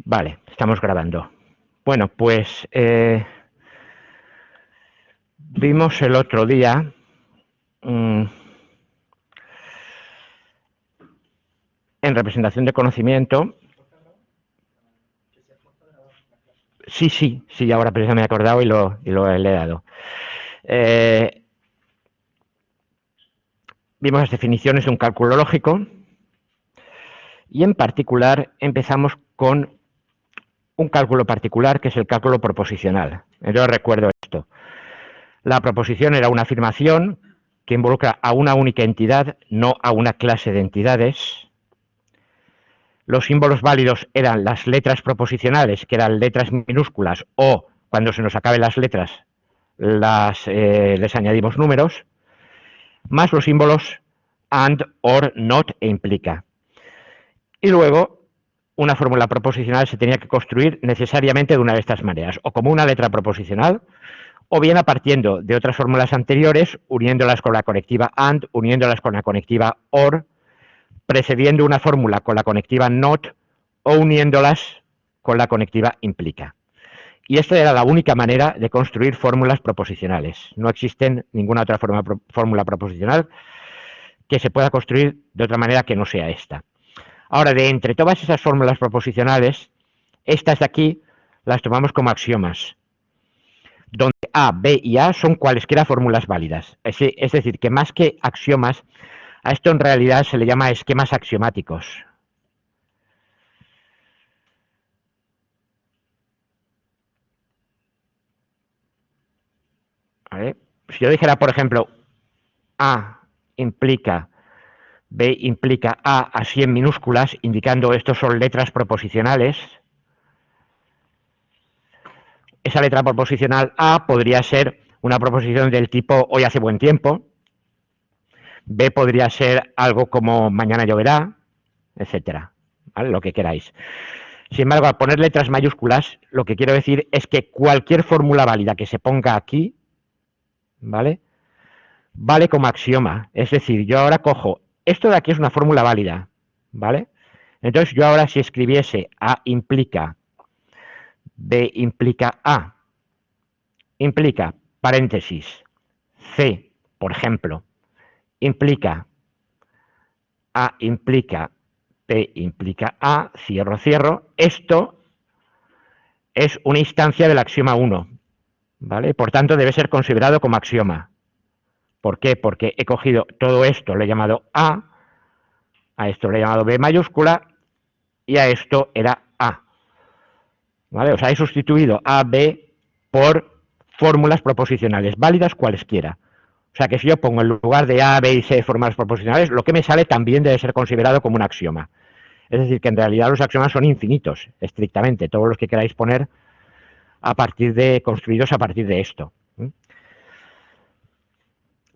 Vale, estamos grabando. Bueno, pues vimos el otro día en representación de conocimiento. Sí, ahora precisamente me he acordado y lo he dado. Vimos las definiciones de un cálculo lógico y en particular empezamos con un cálculo particular que es el cálculo proposicional. Yo recuerdo esto. La proposición era una afirmación que involucra a una única entidad, no a una clase de entidades. Los símbolos válidos eran las letras proposicionales, que eran letras minúsculas, o cuando se nos acaben las letras, les añadimos números, más los símbolos and, or, not e implica. Y luego, una fórmula proposicional se tenía que construir necesariamente de una de estas maneras, o como una letra proposicional, o bien a partiendo de otras fórmulas anteriores, uniéndolas con la conectiva and, uniéndolas con la conectiva or, precediendo una fórmula con la conectiva not o uniéndolas con la conectiva implica. Y esta era la única manera de construir fórmulas proposicionales. No existe ninguna otra fórmula proposicional que se pueda construir de otra manera que no sea esta. Ahora, de entre todas esas fórmulas proposicionales, estas de aquí las tomamos como axiomas, donde A, B y A son cualesquiera fórmulas válidas. Es decir, que más que axiomas, a esto en realidad se le llama esquemas axiomáticos. ¿Vale? Si yo dijera, por ejemplo, A implica B implica A así en minúsculas, indicando estos son letras proposicionales, esa letra proposicional A podría ser una proposición del tipo hoy hace buen tiempo, B podría ser algo como mañana lloverá, etcétera, ¿vale? Lo que queráis. Sin embargo, al poner letras mayúsculas, lo que quiero decir es que cualquier fórmula válida que se ponga aquí, ¿vale? Vale como axioma. Es decir, yo ahora cojo, esto de aquí es una fórmula válida, ¿vale? Entonces yo ahora si escribiese A implica, B implica A, implica, paréntesis, C, por ejemplo, implica, A implica, P implica A, cierro, esto es una instancia del axioma 1, ¿vale? Por tanto, debe ser considerado como axioma. ¿Por qué? Porque he cogido todo esto, lo he llamado A esto le he llamado B mayúscula, y a esto era A. ¿Vale? O sea, he sustituido A, B por fórmulas proposicionales, válidas cualesquiera. O sea, que si yo pongo en lugar de A, B y C fórmulas proposicionales, lo que me sale también debe ser considerado como un axioma. Es decir, que en realidad los axiomas son infinitos, estrictamente, todos los que queráis poner construidos a partir de esto.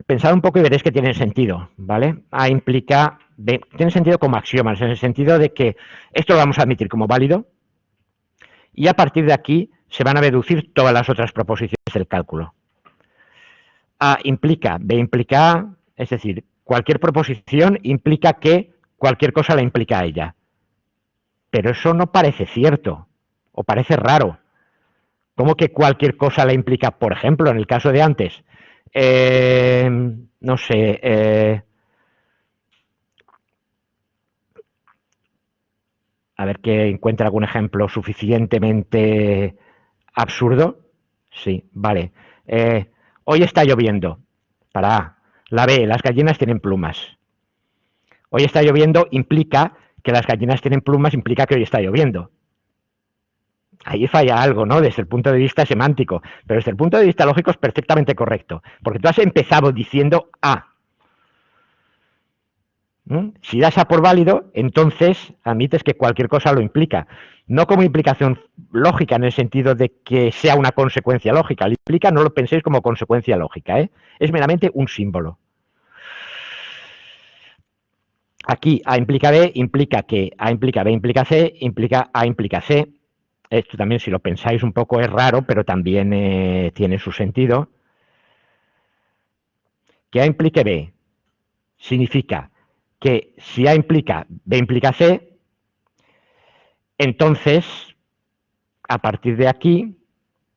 Pensad un poco y veréis que tienen sentido, ¿vale? A implica B, tiene sentido como axiomas, en el sentido de que esto lo vamos a admitir como válido, y a partir de aquí se van a deducir todas las otras proposiciones del cálculo. A implica, B implica A, es decir, cualquier proposición implica que cualquier cosa la implica a ella. Pero eso no parece cierto, o parece raro. ¿Cómo que cualquier cosa la implica? Por ejemplo, en el caso de antes, no sé, a ver que encuentre algún ejemplo suficientemente absurdo. Sí, vale. Hoy está lloviendo. Para A. La B, las gallinas tienen plumas. Hoy está lloviendo implica que las gallinas tienen plumas, implica que hoy está lloviendo. Ahí falla algo, ¿no? Desde el punto de vista semántico, pero desde el punto de vista lógico es perfectamente correcto, porque tú has empezado diciendo A. Si das A por válido, entonces admites que cualquier cosa lo implica. No como implicación lógica en el sentido de que sea una consecuencia lógica. Lo implica, no lo penséis como consecuencia lógica, ¿eh? Es meramente un símbolo. Aquí A implica B, implica que A implica B implica C, implica A implica C. Esto también, si lo pensáis un poco, es raro, pero también tiene su sentido. Que A implique B significa que si A implica B implica C, entonces a partir de aquí,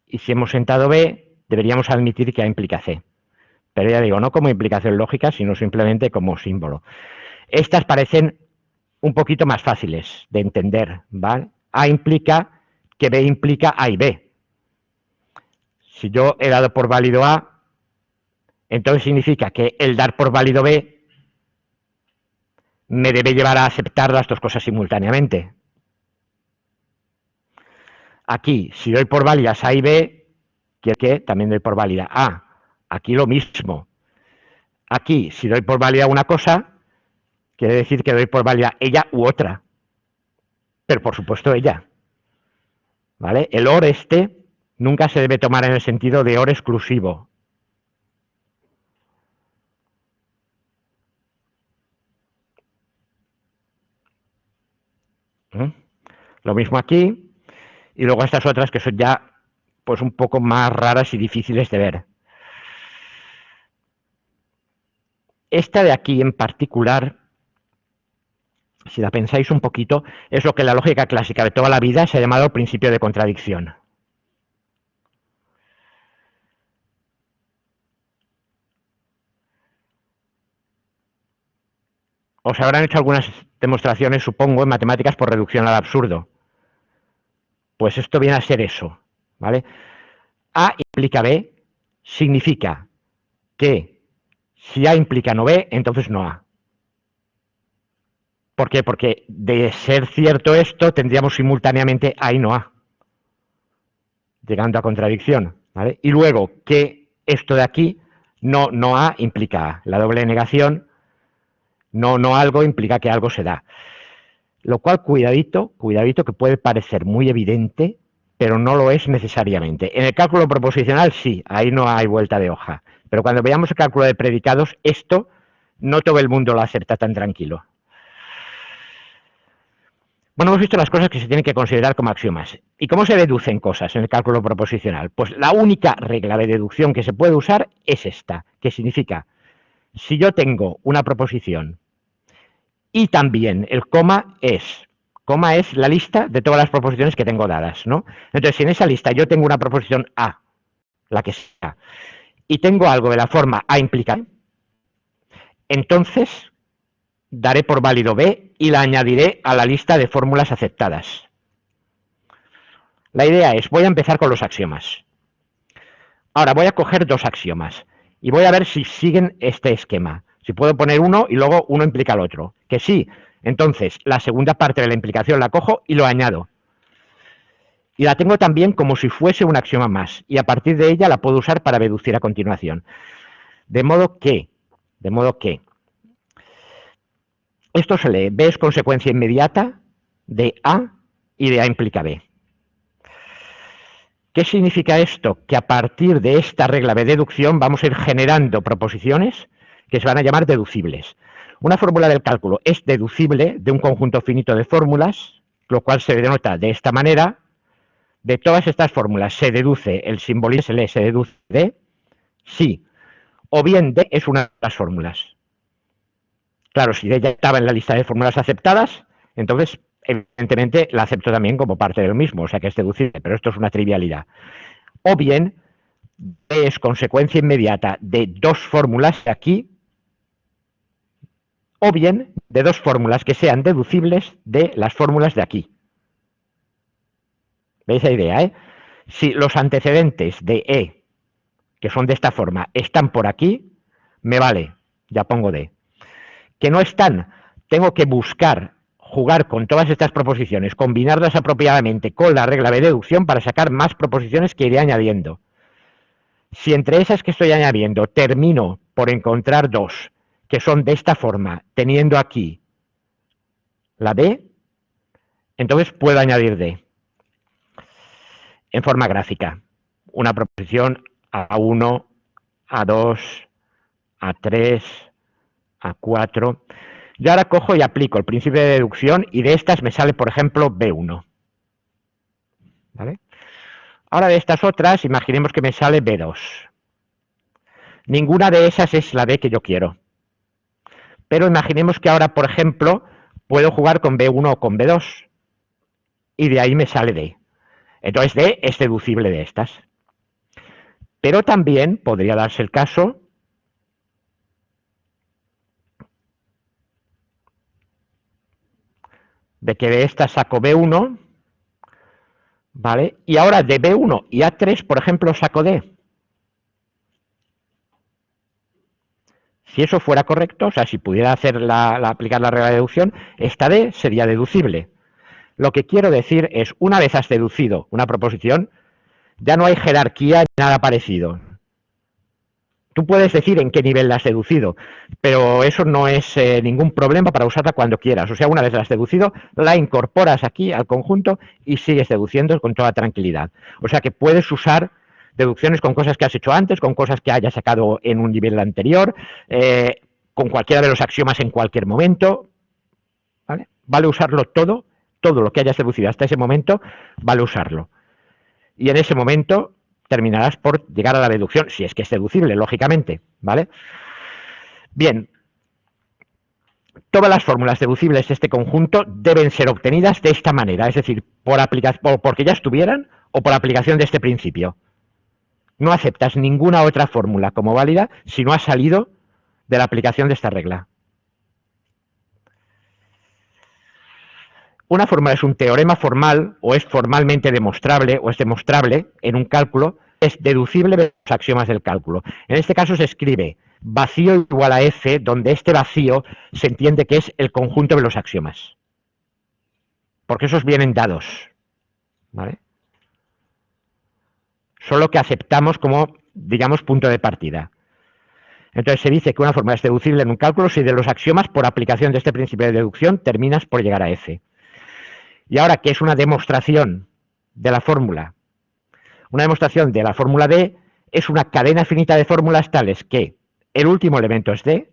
y si hemos sentado B, deberíamos admitir que A implica C. Pero ya digo, no como implicación lógica, sino simplemente como símbolo. Estas parecen un poquito más fáciles de entender, ¿vale? A implica que B implica A y B. Si yo he dado por válido A, entonces significa que el dar por válido B me debe llevar a aceptar las dos cosas simultáneamente. Aquí, si doy por válidas A y B, quiere que también doy por válida A. Aquí lo mismo. Aquí, si doy por válida una cosa, quiere decir que doy por válida ella u otra. Pero por supuesto ella. ¿Vale? El OR nunca se debe tomar en el sentido de OR exclusivo. Lo mismo aquí. Y luego estas otras que son ya pues un poco más raras y difíciles de ver. Esta de aquí en particular, si la pensáis un poquito, es lo que en la lógica clásica de toda la vida se ha llamado principio de contradicción. Os habrán hecho algunas demostraciones, supongo, en matemáticas por reducción al absurdo. Pues esto viene a ser eso, ¿vale? A implica B significa que si A implica no B, entonces no A. ¿Por qué? Porque de ser cierto esto, tendríamos simultáneamente A y no A, llegando a contradicción, ¿vale? Y luego que esto de aquí, no A implica A. La doble negación, no algo implica que algo se da. Lo cual, cuidadito, que puede parecer muy evidente, pero no lo es necesariamente. En el cálculo proposicional sí, ahí no hay vuelta de hoja. Pero cuando veamos el cálculo de predicados, esto no todo el mundo lo acepta tan tranquilo. Bueno, hemos visto las cosas que se tienen que considerar como axiomas. ¿Y cómo se deducen cosas en el cálculo proposicional? Pues la única regla de deducción que se puede usar es esta, que significa, si yo tengo una proposición y también el coma es la lista de todas las proposiciones que tengo dadas, ¿no? Entonces, si en esa lista yo tengo una proposición A, la que sea, y tengo algo de la forma A implica B, entonces daré por válido B y la añadiré a la lista de fórmulas aceptadas. La idea es, voy a empezar con los axiomas. Ahora voy a coger dos axiomas y voy a ver si siguen este esquema. Si puedo poner uno y luego uno implica al otro. Que sí, entonces la segunda parte de la implicación la cojo y lo añado. Y la tengo también como si fuese un axioma más. Y a partir de ella la puedo usar para deducir a continuación. De modo que esto se lee, B es consecuencia inmediata de A y de A implica B. ¿Qué significa esto? Que a partir de esta regla de deducción vamos a ir generando proposiciones que se van a llamar deducibles. Una fórmula del cálculo es deducible de un conjunto finito de fórmulas, lo cual se denota de esta manera. De todas estas fórmulas se deduce el simbolismo SL, se deduce D, sí, o bien D es una de las fórmulas. Claro, si D ya estaba en la lista de fórmulas aceptadas, entonces evidentemente la acepto también como parte del mismo, o sea que es deducible, pero esto es una trivialidad. O bien D es consecuencia inmediata de dos fórmulas aquí, o bien de dos fórmulas que sean deducibles de las fórmulas de aquí. ¿Veis la idea, Si los antecedentes de E, que son de esta forma, están por aquí, me vale, ya pongo D. Que no están, tengo que buscar, jugar con todas estas proposiciones, combinarlas apropiadamente con la regla de deducción para sacar más proposiciones que iré añadiendo. Si entre esas que estoy añadiendo termino por encontrar dos que son de esta forma, teniendo aquí la D, entonces puedo añadir D. En forma gráfica, una proposición A1, A2, A3, A4. Yo ahora cojo y aplico el principio de deducción y de estas me sale, por ejemplo, B1. ¿Vale? Ahora de estas otras, imaginemos que me sale B2. Ninguna de esas es la D que yo quiero. Pero imaginemos que ahora, por ejemplo, puedo jugar con B1 o con B2. Y de ahí me sale D. Entonces D es deducible de estas. Pero también podría darse el caso de que de esta saco B1, ¿vale? Y ahora de B1 y A3, por ejemplo, saco D. Si eso fuera correcto, o sea, si pudiera aplicar la regla de deducción, esta D sería deducible. Lo que quiero decir es, una vez has deducido una proposición, ya no hay jerarquía ni nada parecido. Tú puedes decir en qué nivel la has deducido, pero eso no es ningún problema para usarla cuando quieras. O sea, una vez la has deducido, la incorporas aquí al conjunto y sigues deduciendo con toda tranquilidad. O sea que puedes usar deducciones con cosas que has hecho antes, con cosas que hayas sacado en un nivel anterior, con cualquiera de los axiomas en cualquier momento. ¿Vale? Vale usarlo todo lo que hayas deducido hasta ese momento, vale usarlo. Y en ese momento terminarás por llegar a la deducción, si es que es deducible, lógicamente, ¿vale? Bien, todas las fórmulas deducibles de este conjunto deben ser obtenidas de esta manera, es decir, porque ya estuvieran o por aplicación de este principio. No aceptas ninguna otra fórmula como válida si no ha salido de la aplicación de esta regla. Una fórmula es un teorema formal, o es formalmente demostrable, o es demostrable en un cálculo, es deducible de los axiomas del cálculo. En este caso se escribe vacío igual a F, donde este vacío se entiende que es el conjunto de los axiomas. Porque esos vienen dados, ¿vale? Solo que aceptamos como, digamos, punto de partida. Entonces se dice que una fórmula es deducible en un cálculo si de los axiomas, por aplicación de este principio de deducción, terminas por llegar a F. Y ahora, ¿qué es una demostración de la fórmula? Una demostración de la fórmula D es una cadena finita de fórmulas tales que el último elemento es D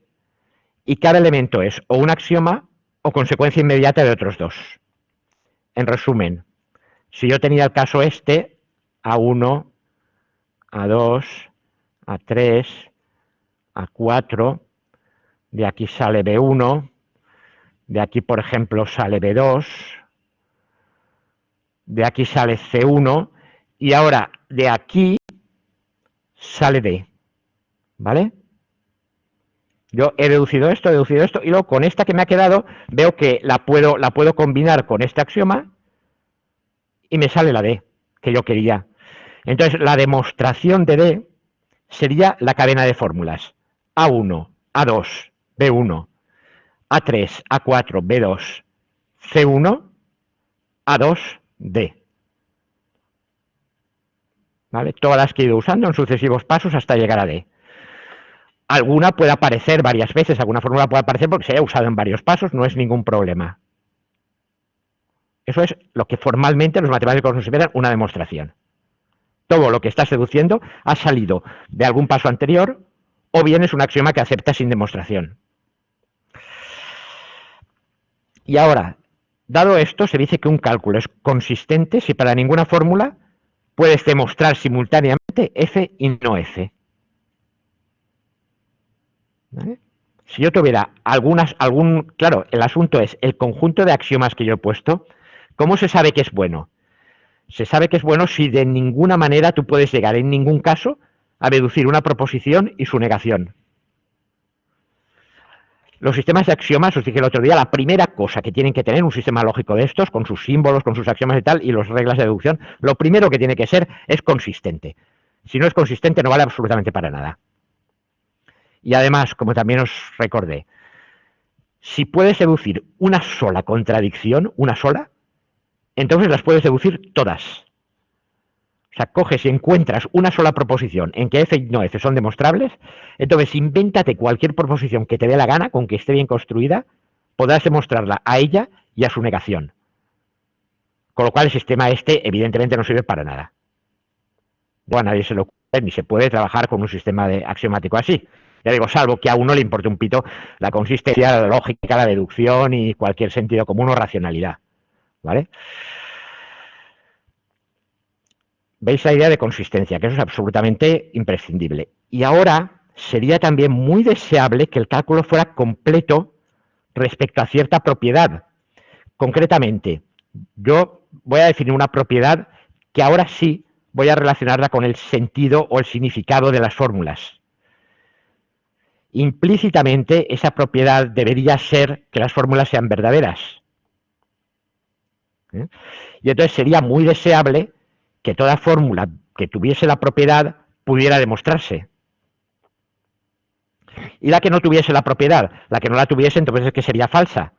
y cada elemento es o un axioma o consecuencia inmediata de otros dos. En resumen, si yo tenía el caso este, A1, A2, A3, A4, de aquí sale B1, de aquí, por ejemplo, sale B2, de aquí sale C1, y ahora de aquí sale D, ¿vale? Yo he deducido esto, y luego con esta que me ha quedado, veo que la puedo combinar con este axioma y me sale la D que yo quería. Entonces, la demostración de D sería la cadena de fórmulas. A1, A2, B1, A3, A4, B2, C1, A2, D. ¿Vale? Todas las que he ido usando en sucesivos pasos hasta llegar a D. Alguna puede aparecer varias veces, alguna fórmula puede aparecer porque se haya usado en varios pasos, no es ningún problema. Eso es lo que formalmente los matemáticos consideran una demostración. Todo lo que estás deduciendo ha salido de algún paso anterior o bien es un axioma que acepta sin demostración. Y ahora, dado esto, se dice que un cálculo es consistente si para ninguna fórmula puedes demostrar simultáneamente F y no F. ¿Vale? Si yo tuviera claro, el asunto es el conjunto de axiomas que yo he puesto, ¿cómo se sabe que es bueno? Se sabe que es bueno si de ninguna manera tú puedes llegar en ningún caso a deducir una proposición y su negación. Los sistemas de axiomas, os dije el otro día, la primera cosa que tienen que tener un sistema lógico de estos, con sus símbolos, con sus axiomas y tal, y las reglas de deducción, lo primero que tiene que ser es consistente. Si no es consistente no vale absolutamente para nada. Y además, como también os recordé, si puedes deducir una sola contradicción, una sola, entonces las puedes deducir todas. O sea, coges y encuentras una sola proposición en que F y no F son demostrables, entonces invéntate cualquier proposición que te dé la gana, con que esté bien construida, podrás demostrarla a ella y a su negación. Con lo cual el sistema este evidentemente no sirve para nada. No a nadie se le ocurre ni se puede trabajar con un sistema axiomático así. Ya digo, salvo que a uno le importe un pito la consistencia, la lógica, la deducción y cualquier sentido común o racionalidad. ¿Vale? ¿Veis la idea de consistencia? Que eso es absolutamente imprescindible. Y ahora sería también muy deseable que el cálculo fuera completo respecto a cierta propiedad. Concretamente, yo voy a definir una propiedad que ahora sí voy a relacionarla con el sentido o el significado de las fórmulas. Implícitamente, esa propiedad debería ser que las fórmulas sean verdaderas. Y entonces sería muy deseable que toda fórmula que tuviese la propiedad pudiera demostrarse. Y la que no tuviese la propiedad, la que no la tuviese, entonces es que sería falsa.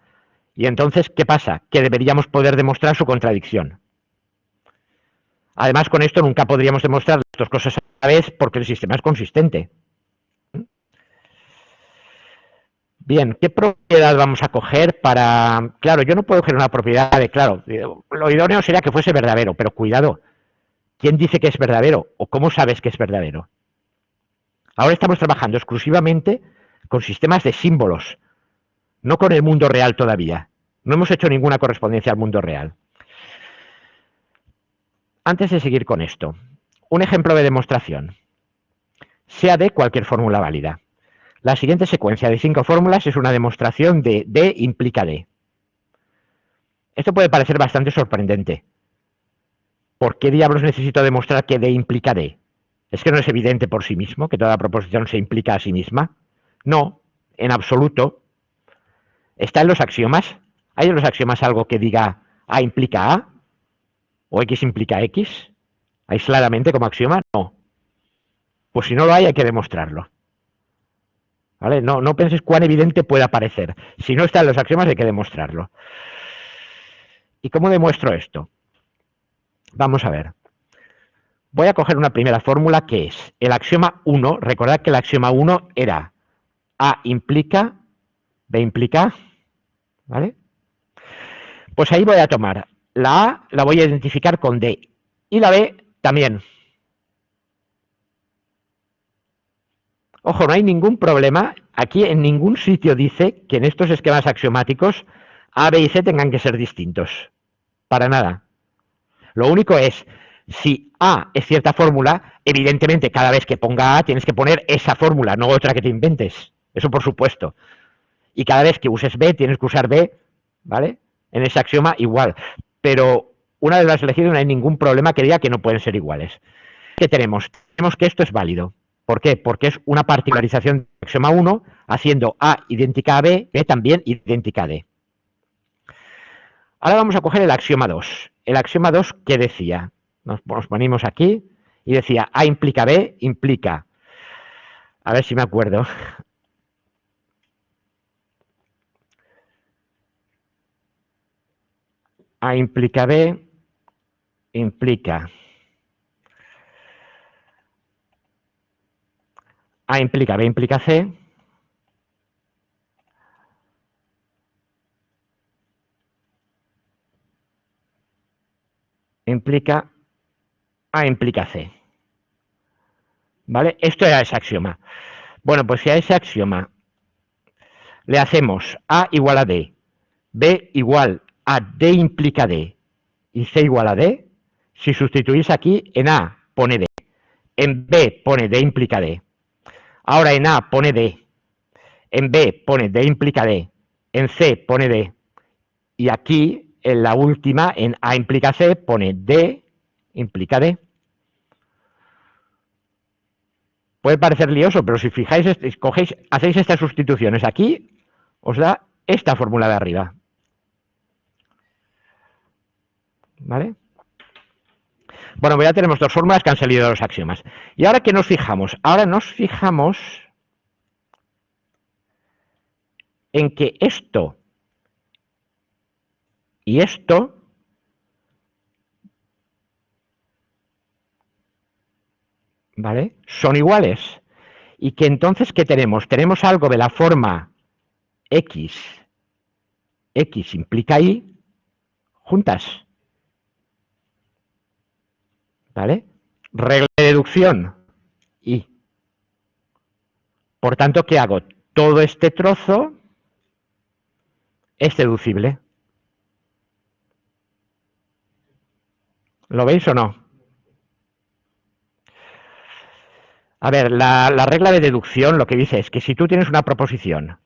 Y entonces, ¿qué pasa? Que deberíamos poder demostrar su contradicción. Además, con esto nunca podríamos demostrar las dos cosas a la vez porque el sistema es consistente. Bien, ¿qué propiedad vamos a coger para...? Claro, yo no puedo coger una propiedad de... Claro, lo idóneo sería que fuese verdadero, pero cuidado. ¿Quién dice que es verdadero? ¿O cómo sabes que es verdadero? Ahora estamos trabajando exclusivamente con sistemas de símbolos, no con el mundo real todavía. No hemos hecho ninguna correspondencia al mundo real. Antes de seguir con esto, un ejemplo de demostración. Sea D cualquier fórmula válida. La siguiente secuencia de 5 fórmulas es una demostración de D implica D. Esto puede parecer bastante sorprendente. ¿Por qué diablos necesito demostrar que D implica D? ¿Es que no es evidente por sí mismo que toda proposición se implica a sí misma? No, en absoluto. ¿Está en los axiomas? ¿Hay en los axiomas algo que diga A implica A? ¿O X implica X? ¿Aisladamente como axioma? No. Pues si no lo hay que demostrarlo. ¿Vale? No penséis cuán evidente pueda parecer. Si no está en los axiomas hay que demostrarlo. ¿Y cómo demuestro esto? Vamos a ver. Voy a coger una primera fórmula que es el axioma 1. Recordad que el axioma 1 era A implica, B implica, ¿vale? Pues ahí voy a tomar la A, la voy a identificar con D, y la B también. Ojo, no hay ningún problema. Aquí en ningún sitio dice que en estos esquemas axiomáticos A, B y C tengan que ser distintos. Para nada. Lo único es, si A es cierta fórmula, evidentemente cada vez que ponga A tienes que poner esa fórmula, no otra que te inventes. Eso por supuesto. Y cada vez que uses B, tienes que usar B, ¿vale? En ese axioma igual. Pero una vez las elegido no hay ningún problema que diga que no pueden ser iguales. ¿Qué tenemos? Tenemos que esto es válido. ¿Por qué? Porque es una particularización del axioma 1 haciendo A idéntica a B, B también idéntica a D. Ahora vamos a coger el axioma 2. El axioma 2, ¿qué decía? Nos ponemos aquí y decía A implica B, implica... A ver si me acuerdo. A implica B, implica... A implica B, implica C. Implica A implica C. ¿Vale? Esto era ese axioma. Bueno, pues si a ese axioma le hacemos A igual a D, B igual a D implica D y C igual a D, si sustituís aquí, en A pone D, en B pone D implica D, ahora en A pone D, en B pone D implica D, en C pone D, y aquí, en la última, en A implica C, pone D implica D. Puede parecer lioso, pero si fijáis, cogéis, hacéis estas sustituciones aquí, os da esta fórmula de arriba. ¿Vale? Bueno, pues ya tenemos dos fórmulas que han salido de los axiomas. ¿Y ahora qué nos fijamos? Ahora nos fijamos en que esto y esto ¿vale? Son iguales. Y que entonces, ¿qué tenemos? Tenemos algo de la forma X implica Y, juntas. ¿Vale? Regla de deducción, Y. Por tanto, ¿qué hago? Todo este trozo es deducible. ¿Lo veis o no? A ver, la regla de deducción lo que dice es que si tú tienes una proposición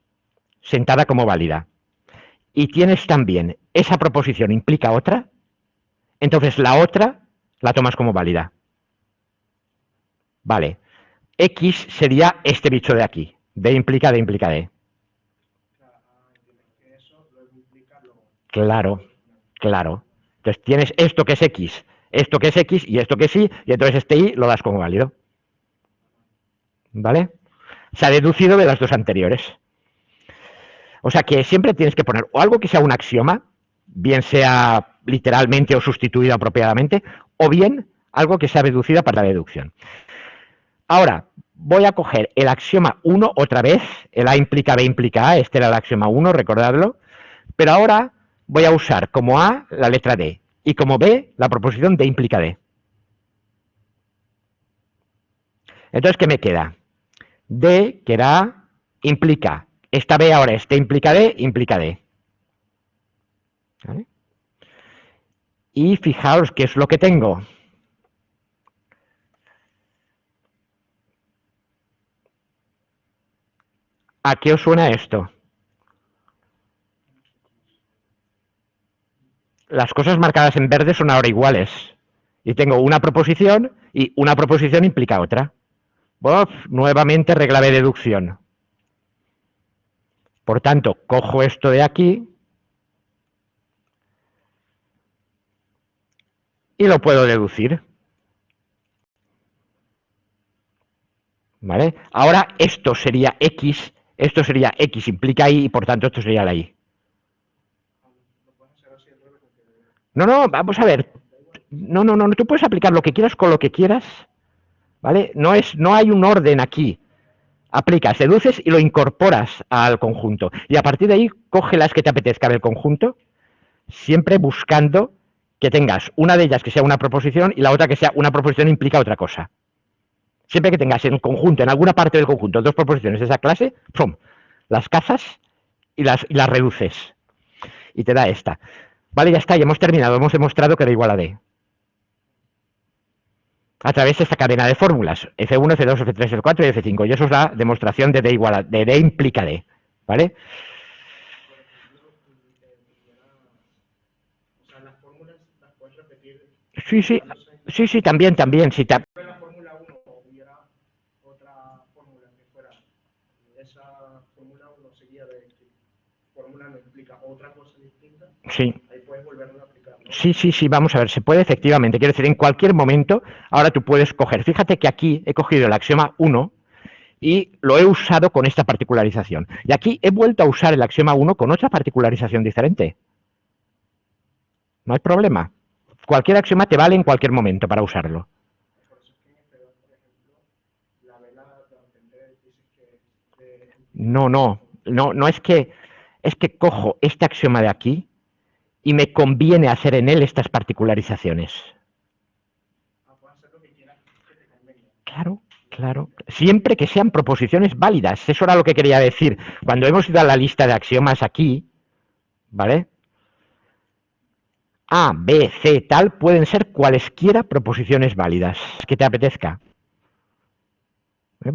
sentada como válida y tienes también esa proposición implica otra, entonces la otra la tomas como válida. Vale. X sería este bicho de aquí. D implica D. Claro, claro. Entonces tienes esto que es X y esto que es Y, y entonces este Y lo das como válido. ¿Vale? Se ha deducido de las dos anteriores. O sea que siempre tienes que poner o algo que sea un axioma, bien sea literalmente o sustituido apropiadamente, o bien algo que sea deducido para la deducción. Ahora, voy a coger el axioma 1 otra vez, el A implica B implica A, este era el axioma 1, recordadlo, pero ahora voy a usar como A la letra D y como B la proposición D implica D. Entonces, ¿qué me queda? D, que era A, implica, esta B ahora es D implica D. ¿Vale? Y fijaos qué es lo que tengo. ¿A qué os suena esto? Las cosas marcadas en verde son ahora iguales. Y tengo una proposición y una proposición implica otra. Uf, nuevamente regla de deducción. Por tanto, cojo esto de aquí y lo puedo deducir. ¿Vale? Ahora esto sería X implica Y y por tanto esto sería la Y. No, vamos a ver. No, tú puedes aplicar lo que quieras con lo que quieras, ¿vale? No hay un orden aquí. Aplicas, deduces y lo incorporas al conjunto. Y a partir de ahí, coge las que te apetezca del conjunto, siempre buscando que tengas una de ellas que sea una proposición y la otra que sea una proposición implica otra cosa. Siempre que tengas en conjunto, en alguna parte del conjunto, dos proposiciones de esa clase, ¡pum!, las cazas y las reduces. Y te da esta. Vale, ya está, ya hemos terminado. Hemos demostrado que da igual a D. A través de esta cadena de fórmulas, F1, F2, F3, F4 y F5. Y eso es la demostración de D igual a D implica D. ¿Vale? Sí, también. Si te... Sí. Sí, vamos a ver, se puede efectivamente. Quiero decir, en cualquier momento, ahora tú puedes coger. Fíjate que aquí he cogido el axioma 1 y lo he usado con esta particularización. Y aquí he vuelto a usar el axioma 1 con otra particularización diferente. No hay problema. Cualquier axioma te vale en cualquier momento para usarlo. No es que cojo este axioma de aquí y me conviene hacer en él estas particularizaciones. Claro. Siempre que sean proposiciones válidas. Eso era lo que quería decir. Cuando hemos ido a la lista de axiomas aquí, ¿vale? A, B, C, tal, pueden ser cualesquiera proposiciones válidas que te apetezca.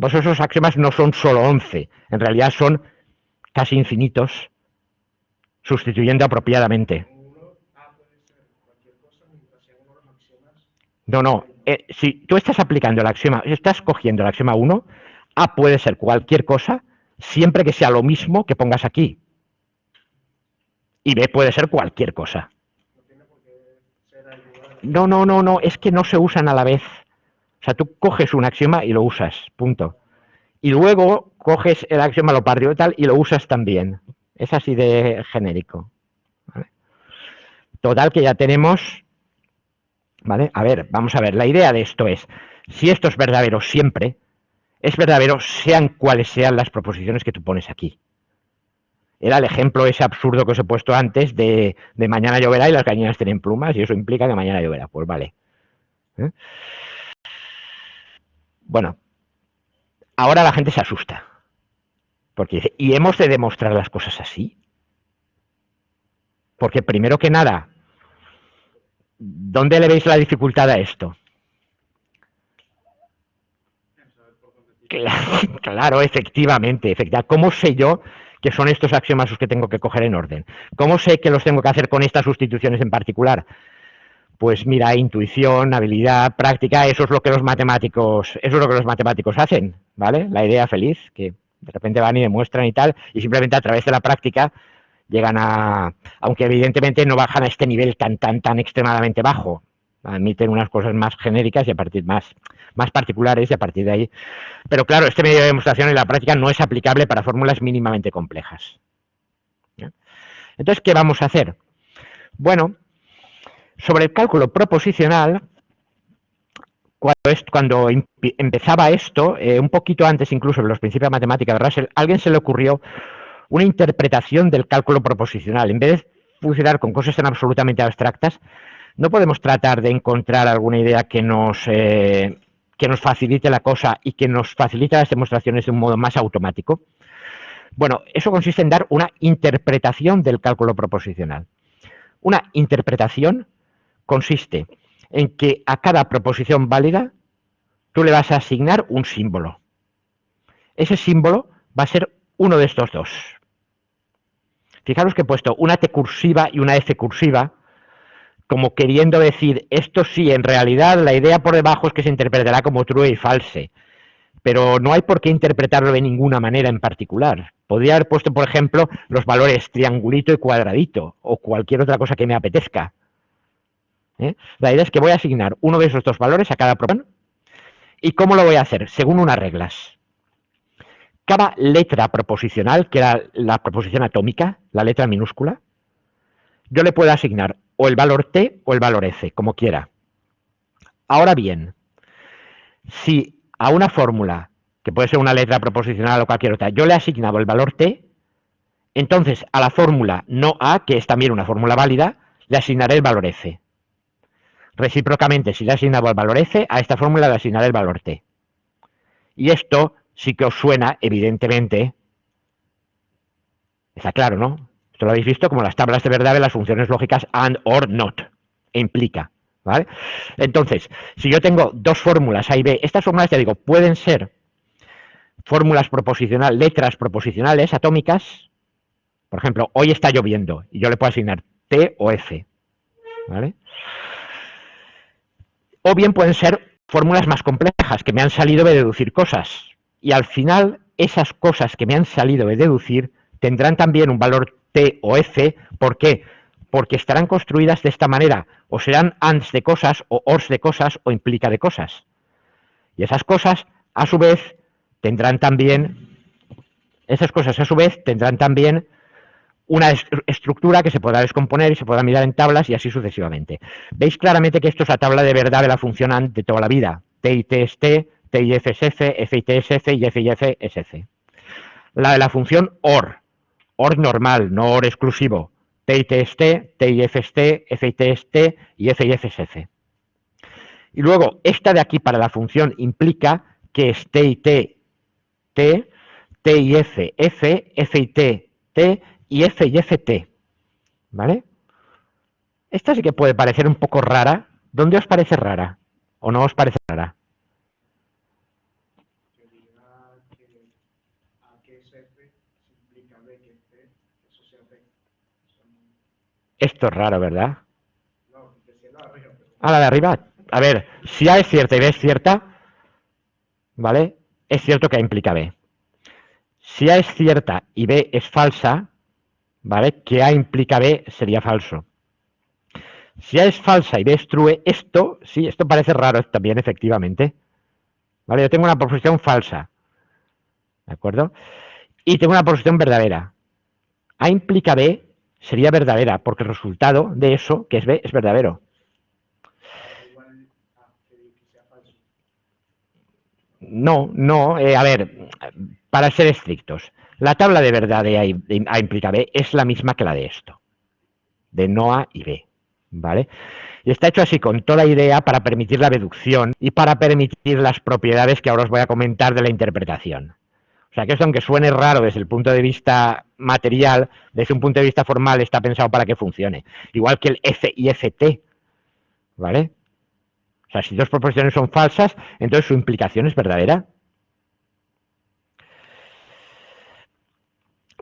Pues esos axiomas no son solo 11, en realidad son casi infinitos, sustituyendo apropiadamente. No. Si tú estás aplicando el axioma, estás cogiendo el axioma 1, A puede ser cualquier cosa, siempre que sea lo mismo que pongas aquí. Y B puede ser cualquier cosa. No, es que no se usan a la vez. O sea, tú coges un axioma y lo usas, punto. Y luego coges el axioma, lo partes y tal, y lo usas también. Es así de genérico. ¿Vale? Total, que ya tenemos... ¿Vale? A ver, vamos a ver. La idea de esto es, si esto es verdadero siempre, es verdadero sean cuales sean las proposiciones que tú pones aquí. Era el ejemplo ese absurdo que os he puesto antes de mañana lloverá y las gallinas tienen plumas y eso implica que mañana lloverá. Pues vale. Bueno, ahora la gente se asusta. Porque dice, ¿y hemos de demostrar las cosas así? Porque primero que nada, ¿dónde le veis la dificultad a esto? Claro, efectivamente. ¿Cómo sé yo que son estos axiomas los que tengo que coger en orden? ¿Cómo sé que los tengo que hacer con estas sustituciones en particular? Pues mira, intuición, habilidad, práctica, eso es lo que los matemáticos, eso es lo que los matemáticos hacen, ¿vale? La idea feliz, que de repente van y demuestran y tal, y simplemente a través de la práctica llegan a, aunque evidentemente no bajan a este nivel tan extremadamente bajo, admiten unas cosas más genéricas y a partir más particulares y a partir de ahí. Pero claro, este medio de demostración en la práctica no es aplicable para fórmulas mínimamente complejas. ¿Ya? Entonces, ¿qué vamos a hacer? Bueno, sobre el cálculo proposicional, cuando empezaba esto, un poquito antes incluso de los principios de matemática de Russell, a alguien se le ocurrió una interpretación del cálculo proposicional. En vez de funcionar con cosas tan absolutamente abstractas, no podemos tratar de encontrar alguna idea que nos facilite la cosa y que nos facilite las demostraciones de un modo más automático. Bueno, eso consiste en dar una interpretación del cálculo proposicional. Una interpretación consiste en que a cada proposición válida tú le vas a asignar un símbolo. Ese símbolo va a ser uno de estos dos. Fijaros que he puesto una T cursiva y una F cursiva, como queriendo decir, esto sí, en realidad la idea por debajo es que se interpretará como true y false, pero no hay por qué interpretarlo de ninguna manera en particular. Podría haber puesto, por ejemplo, los valores triangulito y cuadradito, o cualquier otra cosa que me apetezca. La idea es que voy a asignar uno de esos dos valores a cada proposición. ¿Y cómo lo voy a hacer? Según unas reglas. Cada letra proposicional, que era la proposición atómica, la letra minúscula, yo le puedo asignar o el valor t o el valor f, como quiera. Ahora bien, si a una fórmula, que puede ser una letra proposicional o cualquier otra, yo le he asignado el valor t, entonces a la fórmula no a, que es también una fórmula válida, le asignaré el valor f. Recíprocamente, si le he asignado el valor f, a esta fórmula le asignaré el valor t. Y esto sí que os suena, evidentemente, está claro, ¿no? Esto lo habéis visto como las tablas de verdad de las funciones lógicas and, or, not, implica, ¿vale? Entonces, si yo tengo dos fórmulas A y B, estas fórmulas, ya digo, pueden ser fórmulas proposicionales, letras proposicionales atómicas. Por ejemplo, hoy está lloviendo y yo le puedo asignar T o F, ¿vale? O bien pueden ser fórmulas más complejas que me han salido de deducir cosas. Y al final, esas cosas que me han salido de deducir tendrán también un valor T o F. ¿Por qué? Porque estarán construidas de esta manera. O serán ands de cosas, o ors de cosas, o implica de cosas. Y esas cosas, a su vez, tendrán también una estructura que se podrá descomponer y se podrá mirar en tablas y así sucesivamente. Veis claramente que esto es la tabla de verdad de la función AND de toda la vida. T y T es T, T y F es F, F y T es F y F y F es F. La de la función OR normal, no OR exclusivo. T y T es T, T y F es T, F y T es T y F y F es F. Y luego, esta de aquí para la función implica que es T y T, T, T y F, F, F y T, T y F y FT, ¿vale? Esta sí que puede parecer un poco rara. ¿Dónde os parece rara? ¿O no os parece rara? Esto es raro, ¿verdad? Ah, la de arriba. A ver, si A es cierta y B es cierta, ¿vale? Es cierto que A implica B. Si A es cierta y B es falsa, ¿vale? Que A implica B sería falso. Si A es falsa y B es true, esto, sí, esto parece raro también, efectivamente. ¿Vale? Yo tengo una proposición falsa, ¿de acuerdo? Y tengo una proposición verdadera. A implica B sería verdadera, porque el resultado de eso, que es B, es verdadero. No, no, a ver, para ser estrictos, la tabla de verdad de A implica B es la misma que la de esto, de no A y B, ¿vale? Y está hecho así con toda idea para permitir la deducción y para permitir las propiedades que ahora os voy a comentar de la interpretación. O sea que esto, aunque suene raro desde el punto de vista material, desde un punto de vista formal está pensado para que funcione. Igual que el F y FT, ¿vale? O sea, si dos proposiciones son falsas, entonces su implicación es verdadera.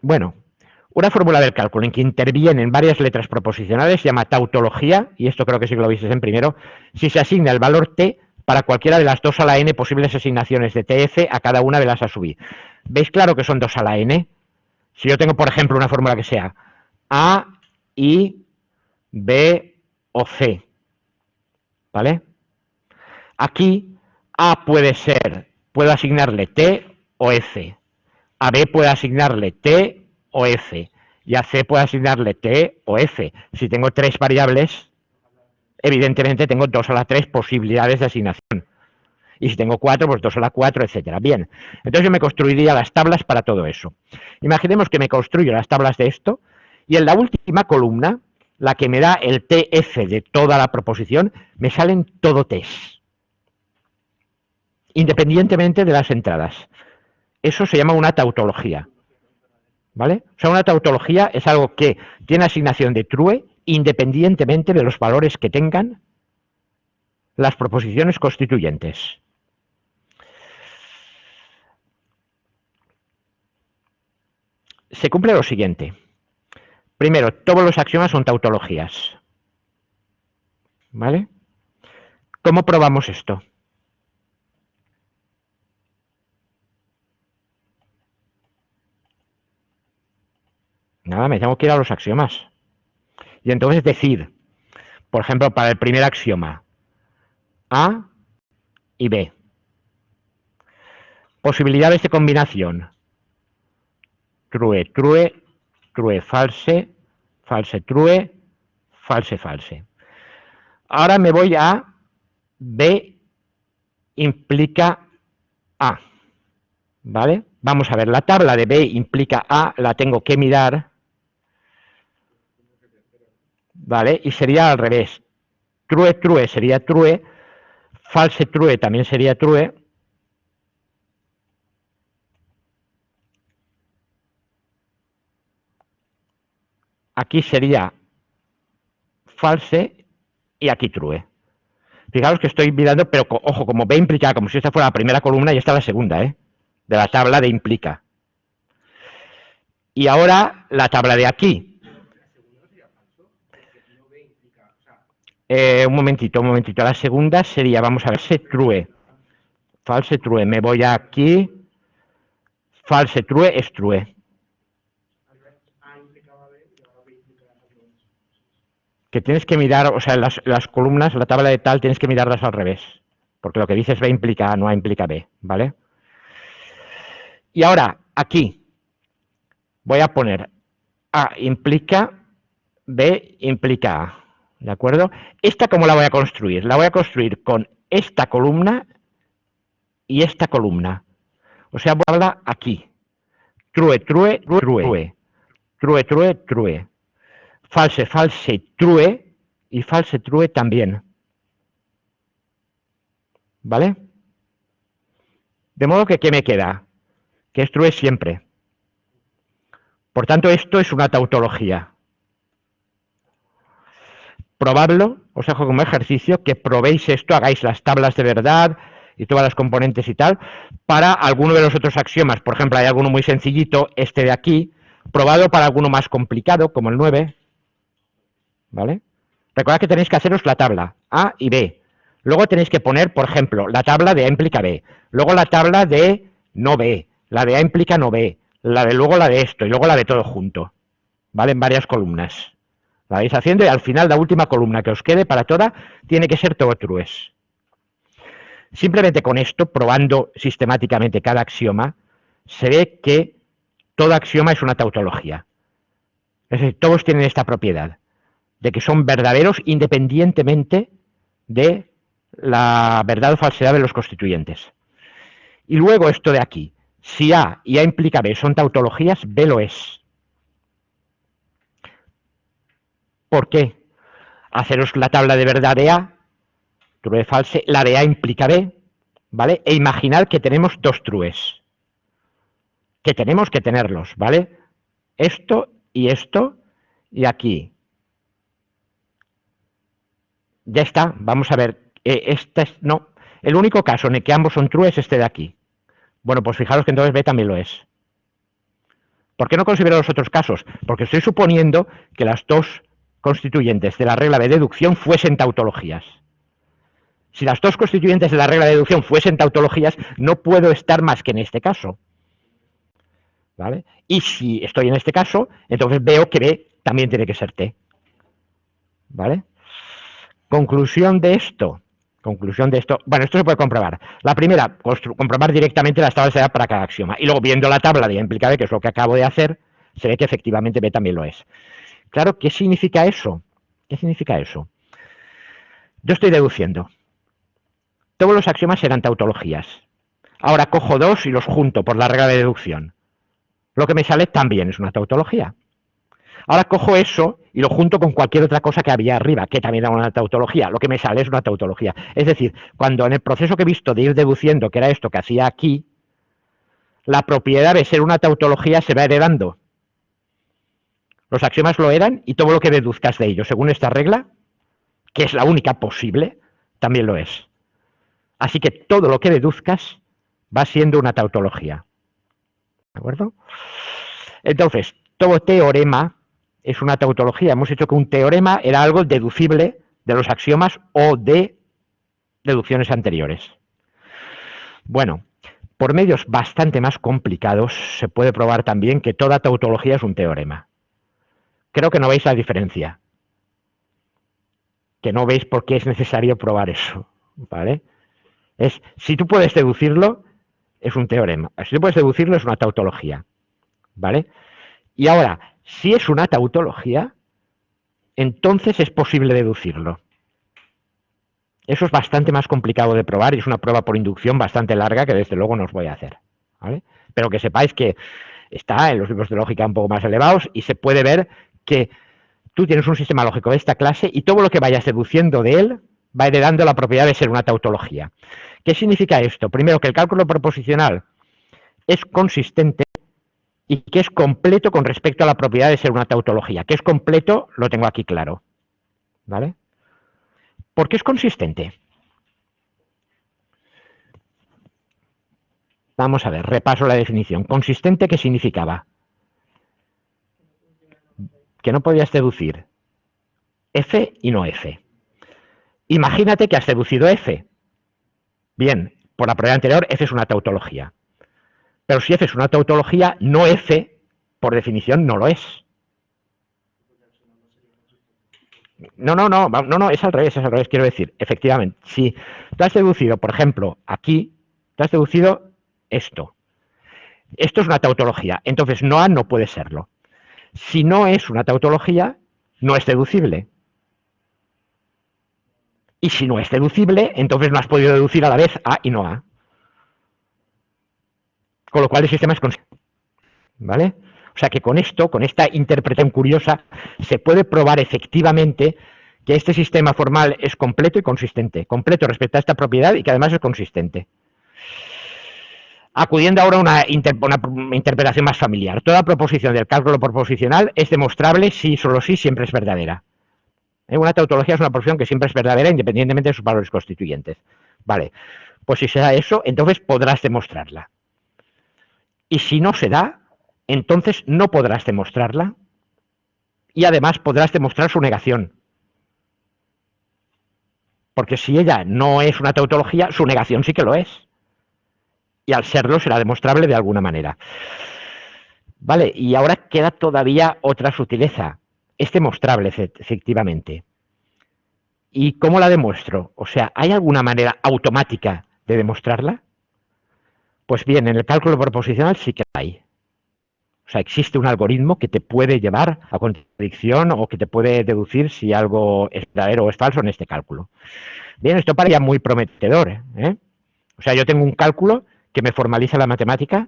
Bueno, Una fórmula del cálculo en que intervienen varias letras proposicionales se llama tautología, y esto creo que sí que lo visteis en primero, si se asigna el valor t para cualquiera de las 2 a la n posibles asignaciones de tf a cada una de las a sub i. ¿Veis claro que son 2 a la n? Si yo tengo, por ejemplo, una fórmula que sea a, i, b o c, ¿vale? Aquí a puedo asignarle t o f, a b puedo asignarle t o f, y a c puedo asignarle t o f. Si tengo 3 variables, evidentemente tengo 2 a la 3 posibilidades de asignación. Y si tengo 4, pues 2 a la 4, etcétera. Bien, entonces yo me construiría las tablas para todo eso. Imaginemos que me construyo las tablas de esto, y en la última columna, la que me da el tf de toda la proposición, me salen todo t's, independientemente de las entradas. Eso se llama una tautología, ¿vale? O sea, una tautología es algo que tiene asignación de true independientemente de los valores que tengan las proposiciones constituyentes. Se cumple lo siguiente. Primero, todos los axiomas son tautologías, ¿vale? ¿Cómo probamos esto? Nada, me tengo que ir a los axiomas. Y entonces decir, por ejemplo, para el primer axioma, A y B. Posibilidades de combinación. True, true, true, false, false, true, false, false. Ahora me voy a B implica A, ¿vale? Vamos a ver, la tabla de B implica A, la tengo que mirar, ¿vale? Y sería al revés. True, true sería true, false, true también sería true. Aquí sería false y aquí true. Fijaros que estoy mirando, pero ojo, como B implica, como si esta fuera la primera columna y esta la segunda, de la tabla de implica. Y ahora la tabla de aquí. Un momentito. La segunda sería, vamos a ver, false true. False true. Me voy aquí. False true es true. Que tienes que mirar, o sea, las columnas, la tabla de tal, tienes que mirarlas al revés. Porque lo que dices B implica A, no A implica B, ¿vale? Y ahora, aquí, voy a poner A implica, B implica A, ¿de acuerdo? ¿Esta cómo la voy a construir? La voy a construir con esta columna y esta columna. O sea, voy a hablar aquí. True, true, true. True, true, true. False, false, true. Y false, true también. ¿Vale? De modo que, ¿qué me queda? Que es true siempre. Por tanto, esto es una tautología. Probadlo, os dejo como ejercicio, que probéis esto, hagáis las tablas de verdad y todas las componentes y tal, para alguno de los otros axiomas. Por ejemplo, hay alguno muy sencillito, este de aquí, probado para alguno más complicado, como el 9, ¿vale? Recordad que tenéis que haceros la tabla A y B. Luego tenéis que poner, por ejemplo, la tabla de A implica B. Luego la tabla de no B. La de A implica no B. Luego la de esto y luego la de todo junto. ¿Vale? En varias columnas. La vais haciendo y al final la última columna que os quede para toda tiene que ser todo trues. Simplemente con esto, probando sistemáticamente cada axioma, se ve que todo axioma es una tautología. Es decir, todos tienen esta propiedad de que son verdaderos independientemente de la verdad o falsedad de los constituyentes. Y luego esto de aquí, si A y A implica B son tautologías, B lo es. ¿Por qué? Haceros la tabla de verdad de A, true, false, la de A implica B, ¿vale? E imaginad que tenemos dos trues. Que tenemos que tenerlos, ¿vale? Esto, y aquí. Ya está, vamos a ver. No, el único caso en el que ambos son true es este de aquí. Bueno, pues fijaros que entonces B también lo es. ¿Por qué no considero los otros casos? Porque estoy suponiendo que las dos constituyentes de la regla de deducción fuesen tautologías. Si las dos constituyentes de la regla de deducción fuesen tautologías, no puedo estar más que en este caso. ¿Vale? Y si estoy en este caso, entonces veo que B también tiene que ser T. ¿Vale? Conclusión de esto. Bueno, esto se puede comprobar. La primera, comprobar directamente las tablas de edad para cada axioma. Y luego, viendo la tabla de implica B, que es lo que acabo de hacer, se ve que efectivamente B también lo es. Claro, ¿qué significa eso? ¿Qué significa eso? Yo estoy deduciendo. Todos los axiomas serán tautologías. Ahora cojo dos y los junto por la regla de deducción. Lo que me sale también es una tautología. Ahora cojo eso y lo junto con cualquier otra cosa que había arriba, que también era una tautología. Lo que me sale es una tautología. Es decir, cuando en el proceso que he visto de ir deduciendo, que era esto que hacía aquí, la propiedad de ser una tautología se va heredando. Los axiomas lo eran y todo lo que deduzcas de ellos, según esta regla, que es la única posible, también lo es. Así que todo lo que deduzcas va siendo una tautología. ¿De acuerdo? Entonces, todo teorema es una tautología. Hemos dicho que un teorema era algo deducible de los axiomas o de deducciones anteriores. Bueno, por medios bastante más complicados se puede probar también que toda tautología es un teorema. Creo que no veis la diferencia. Que no veis por qué es necesario probar eso. ¿Vale? Si tú puedes deducirlo, es un teorema. Si tú puedes deducirlo, es una tautología. ¿Vale? Y ahora, si es una tautología, entonces es posible deducirlo. Eso es bastante más complicado de probar y es una prueba por inducción bastante larga que desde luego no os voy a hacer. ¿Vale? Pero que sepáis que está en los libros de lógica un poco más elevados y se puede ver que tú tienes un sistema lógico de esta clase y todo lo que vayas deduciendo de él va heredando la propiedad de ser una tautología. ¿Qué significa esto? Primero, que el cálculo proposicional es consistente y que es completo con respecto a la propiedad de ser una tautología. Que es completo, lo tengo aquí claro. ¿Vale? ¿Por qué es consistente? Vamos a ver, repaso la definición. ¿Consistente qué significaba? Que no podías deducir F y no F. Imagínate que has deducido F. Bien, por la propiedad anterior, F es una tautología. Pero si F es una tautología, no F, por definición, no lo es. No, es al revés, quiero decir, efectivamente, si tú has deducido, por ejemplo, aquí, tú has deducido esto. Esto es una tautología, entonces no A no puede serlo. Si no es una tautología, no es deducible. Y si no es deducible, entonces no has podido deducir a la vez A y no A. Con lo cual el sistema es consistente. ¿Vale? O sea que con esto, con esta interpretación curiosa, se puede probar efectivamente que este sistema formal es completo y consistente. Completo respecto a esta propiedad y que además es consistente. Acudiendo ahora a una interpretación más familiar. Toda proposición del cálculo proposicional es demostrable si, solo si, siempre es verdadera. Una tautología es una proposición que siempre es verdadera independientemente de sus valores constituyentes. Vale, pues si se da eso, entonces podrás demostrarla. Y si no se da, entonces no podrás demostrarla y además podrás demostrar su negación. Porque si ella no es una tautología, su negación sí que lo es. Y al serlo será demostrable de alguna manera. Vale, y ahora queda todavía otra sutileza. Es demostrable, efectivamente. ¿Y cómo la demuestro? O sea, ¿hay alguna manera automática de demostrarla? Pues bien, en el cálculo proposicional sí que hay. O sea, existe un algoritmo que te puede llevar a contradicción o que te puede deducir si algo es verdadero o es falso en este cálculo. Bien, esto parece muy prometedor, ¿eh? O sea, yo tengo un cálculo que me formaliza la matemática.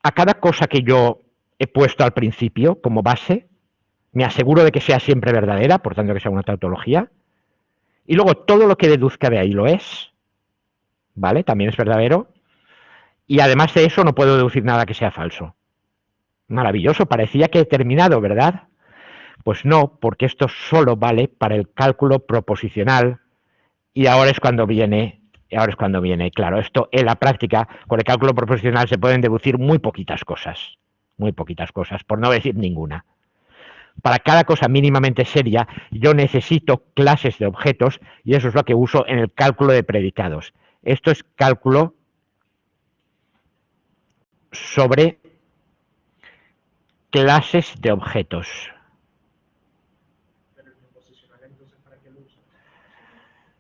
A cada cosa que yo he puesto al principio como base, me aseguro de que sea siempre verdadera, por tanto que sea una tautología. Y luego todo lo que deduzca de ahí lo es, ¿vale? También es verdadero. Y además de eso no puedo deducir nada que sea falso. Maravilloso, parecía que he terminado, ¿verdad? Pues no, porque esto solo vale para el cálculo proposicional y ahora es cuando viene, claro, esto en la práctica, con el cálculo proposicional se pueden deducir muy poquitas cosas, muy poquitas cosas, por no decir ninguna. Para cada cosa mínimamente seria, yo necesito clases de objetos y eso es lo que uso en el cálculo de predicados. Esto es cálculo sobre clases de objetos.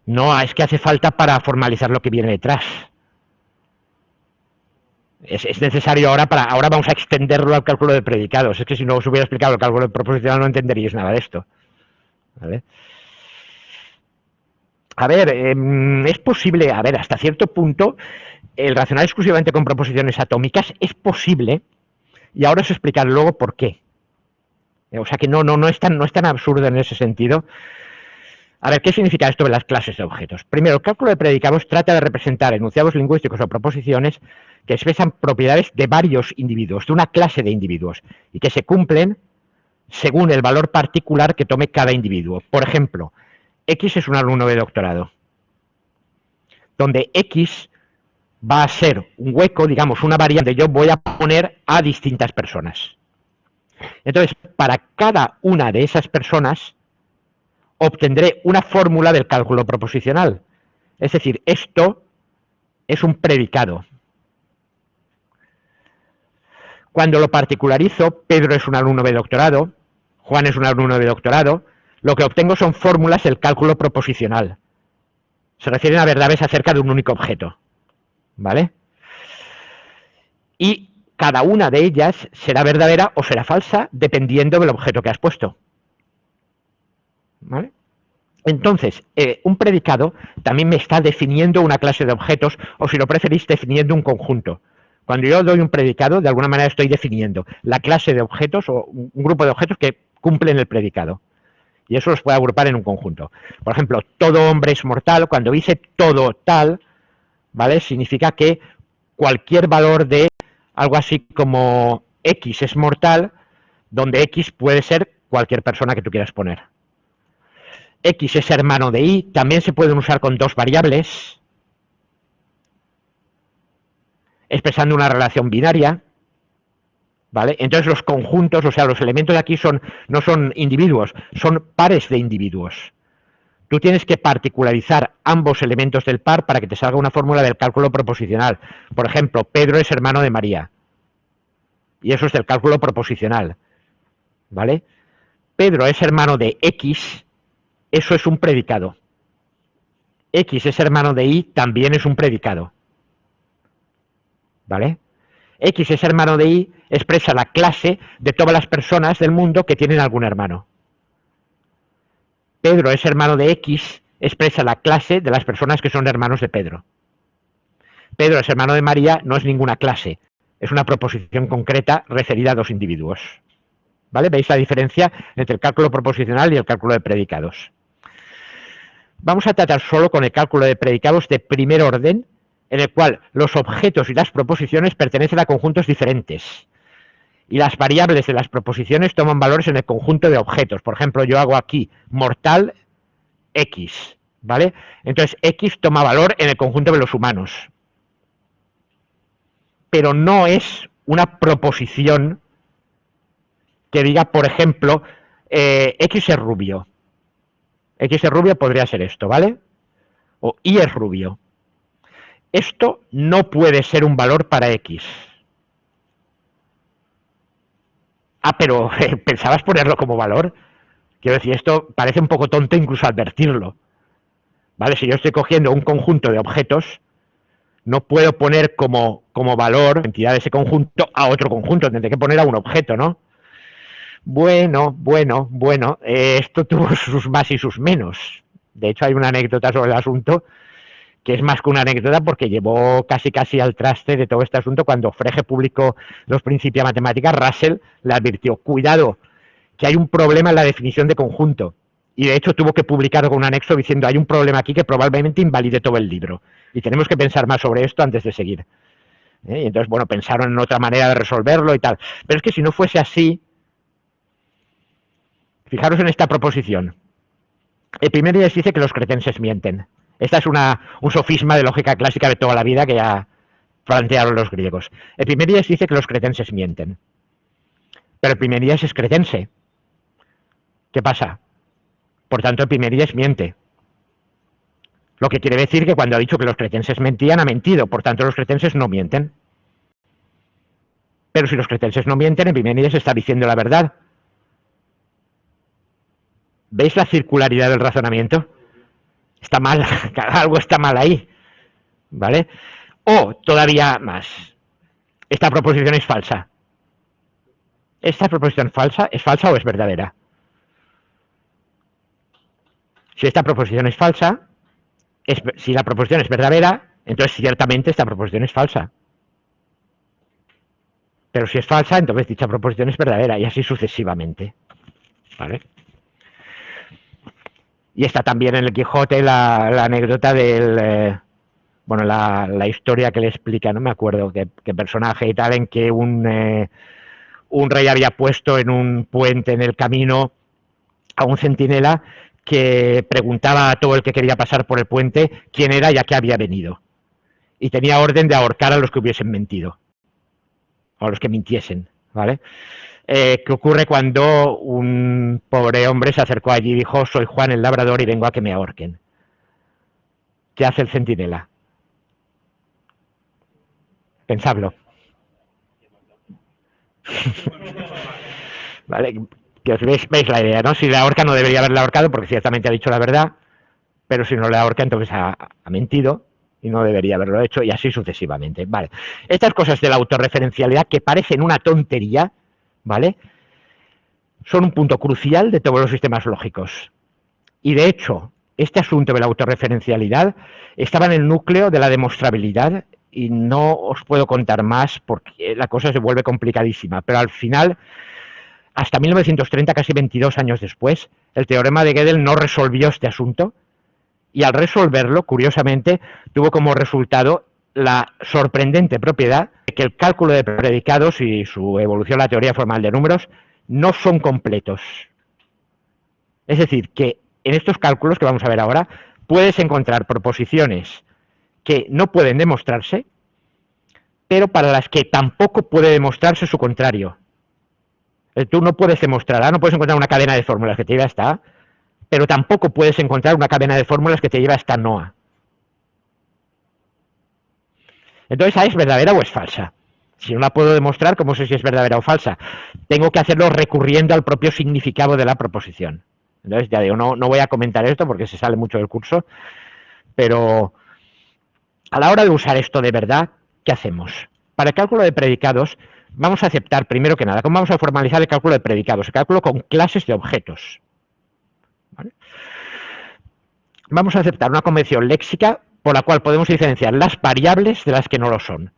No, es que hace falta para formalizar lo que viene detrás. Es necesario ahora vamos a extenderlo al cálculo de predicados. Es que si no os hubiera explicado el cálculo proposicional no entenderíais nada de esto. ¿Vale? A ver, es posible, a ver, hasta cierto punto, el razonar exclusivamente con proposiciones atómicas es posible, y ahora os explicaré luego por qué. O sea que no es tan absurdo en ese sentido. A ver, ¿qué significa esto de las clases de objetos? Primero, el cálculo de predicados trata de representar enunciados lingüísticos o proposiciones que expresan propiedades de varios individuos, de una clase de individuos, y que se cumplen según el valor particular que tome cada individuo. Por ejemplo, X es un alumno de doctorado, donde X va a ser un hueco, digamos, una variable que yo voy a poner a distintas personas. Entonces, para cada una de esas personas, obtendré una fórmula del cálculo proposicional. Es decir, esto es un predicado. Cuando lo particularizo, Pedro es un alumno de doctorado, Juan es un alumno de doctorado, lo que obtengo son fórmulas del cálculo proposicional. Se refieren a verdades acerca de un único objeto. ¿Vale? Y cada una de ellas será verdadera o será falsa dependiendo del objeto que has puesto. ¿Vale? Entonces, un predicado también me está definiendo una clase de objetos, o si lo preferís, definiendo un conjunto. Cuando yo doy un predicado, de alguna manera estoy definiendo la clase de objetos o un grupo de objetos que cumplen el predicado. Y eso los puede agrupar en un conjunto. Por ejemplo, todo hombre es mortal. Cuando dice todo tal, ¿vale? Significa que cualquier valor de algo así como X es mortal, donde X puede ser cualquier persona que tú quieras poner. X es hermano de Y, también se pueden usar con dos variables, expresando una relación binaria, ¿vale? Entonces los conjuntos, o sea, los elementos de aquí no son individuos, son pares de individuos. Tú tienes que particularizar ambos elementos del par para que te salga una fórmula del cálculo proposicional. Por ejemplo, Pedro es hermano de María. Y eso es del cálculo proposicional, ¿vale? Pedro es hermano de X, eso es un predicado. X es hermano de Y, también es un predicado. ¿Vale? X es hermano de Y, expresa la clase de todas las personas del mundo que tienen algún hermano. Pedro es hermano de X, expresa la clase de las personas que son hermanos de Pedro. Pedro es hermano de María, no es ninguna clase, es una proposición concreta referida a dos individuos. ¿Vale? ¿Veis la diferencia entre el cálculo proposicional y el cálculo de predicados? Vamos a tratar solo con el cálculo de predicados de primer orden, en el cual los objetos y las proposiciones pertenecen a conjuntos diferentes. Y las variables de las proposiciones toman valores en el conjunto de objetos. Por ejemplo, yo hago aquí mortal X, ¿vale? Entonces, X toma valor en el conjunto de los humanos. Pero no es una proposición que diga, por ejemplo, X es rubio. X es rubio podría ser esto, ¿vale? O Y es rubio. Esto no puede ser un valor para X. Ah, pero ¿pensabas ponerlo como valor? Quiero decir, esto parece un poco tonto incluso advertirlo. ¿Vale? Si yo estoy cogiendo un conjunto de objetos, no puedo poner como valor, entidad de ese conjunto, a otro conjunto. Tendré que poner a un objeto, ¿no? Bueno, esto tuvo sus más y sus menos. De hecho, hay una anécdota sobre el asunto que es más que una anécdota porque llevó casi al traste de todo este asunto. Cuando Frege publicó los principios de matemáticas, Russell le advirtió, cuidado, que hay un problema en la definición de conjunto. Y de hecho tuvo que publicar con un anexo diciendo, hay un problema aquí que probablemente invalide todo el libro. Y tenemos que pensar más sobre esto antes de seguir. Y entonces, bueno, pensaron en otra manera de resolverlo y tal. Pero es que si no fuese así, fijaros en esta proposición. Epimenides dice que los cretenses mienten. Esta es un sofisma de lógica clásica de toda la vida que ya plantearon los griegos. Epimenides dice que los cretenses mienten. Pero Epimenides es cretense. ¿Qué pasa? Por tanto, Epimenides miente. Lo que quiere decir que cuando ha dicho que los cretenses mentían, ha mentido. Por tanto, los cretenses no mienten. Pero si los cretenses no mienten, Epimenides está diciendo la verdad. ¿Veis la circularidad del razonamiento? Está mal, algo está mal ahí. ¿Vale? O, todavía más, esta proposición es falsa. ¿Esta proposición es falsa o es verdadera? Si esta proposición es falsa, si la proposición es verdadera, entonces ciertamente esta proposición es falsa. Pero si es falsa, entonces dicha proposición es verdadera, y así sucesivamente. ¿Vale? Y está también en el Quijote la anécdota del... bueno, la historia que le explica, no me acuerdo qué personaje y tal, en que un rey había puesto en un puente en el camino a un centinela que preguntaba a todo el que quería pasar por el puente quién era y a qué había venido. Y tenía orden de ahorcar a los que hubiesen mentido, o a los que mintiesen, ¿vale? ¿Qué ocurre cuando un pobre hombre se acercó allí y dijo: soy Juan el labrador y vengo a que me ahorquen? ¿Qué hace el centinela? Pensadlo. ¿Vale? Que os veis la idea, ¿no? Si le ahorca, no debería haberle ahorcado porque ciertamente ha dicho la verdad, pero si no le ahorca, entonces ha mentido y no debería haberlo hecho, y así sucesivamente. Vale. Estas cosas de la autorreferencialidad, que parecen una tontería, ¿vale?, son un punto crucial de todos los sistemas lógicos. Y de hecho, este asunto de la autorreferencialidad estaba en el núcleo de la demostrabilidad, y no os puedo contar más porque la cosa se vuelve complicadísima, pero al final, hasta 1930, casi 22 años después, el teorema de Gödel no resolvió este asunto, y al resolverlo, curiosamente, tuvo como resultado la sorprendente propiedad de que el cálculo de predicados y su evolución a la teoría formal de números no son completos. Es decir, que en estos cálculos que vamos a ver ahora, puedes encontrar proposiciones que no pueden demostrarse, pero para las que tampoco puede demostrarse su contrario. Tú no puedes demostrar A, no puedes encontrar una cadena de fórmulas que te lleve hasta A, pero tampoco puedes encontrar una cadena de fórmulas que te lleve hasta no A. Entonces, ¿A es verdadera o es falsa? Si no la puedo demostrar, ¿cómo sé si es verdadera o falsa? Tengo que hacerlo recurriendo al propio significado de la proposición. Entonces, ya digo, no voy a comentar esto porque se sale mucho del curso, pero a la hora de usar esto de verdad, ¿qué hacemos? Para el cálculo de predicados, vamos a aceptar, primero que nada, ¿cómo vamos a formalizar el cálculo de predicados? El cálculo con clases de objetos. ¿Vale? Vamos a aceptar una convención léxica por la cual podemos diferenciar las variables de las que no lo son.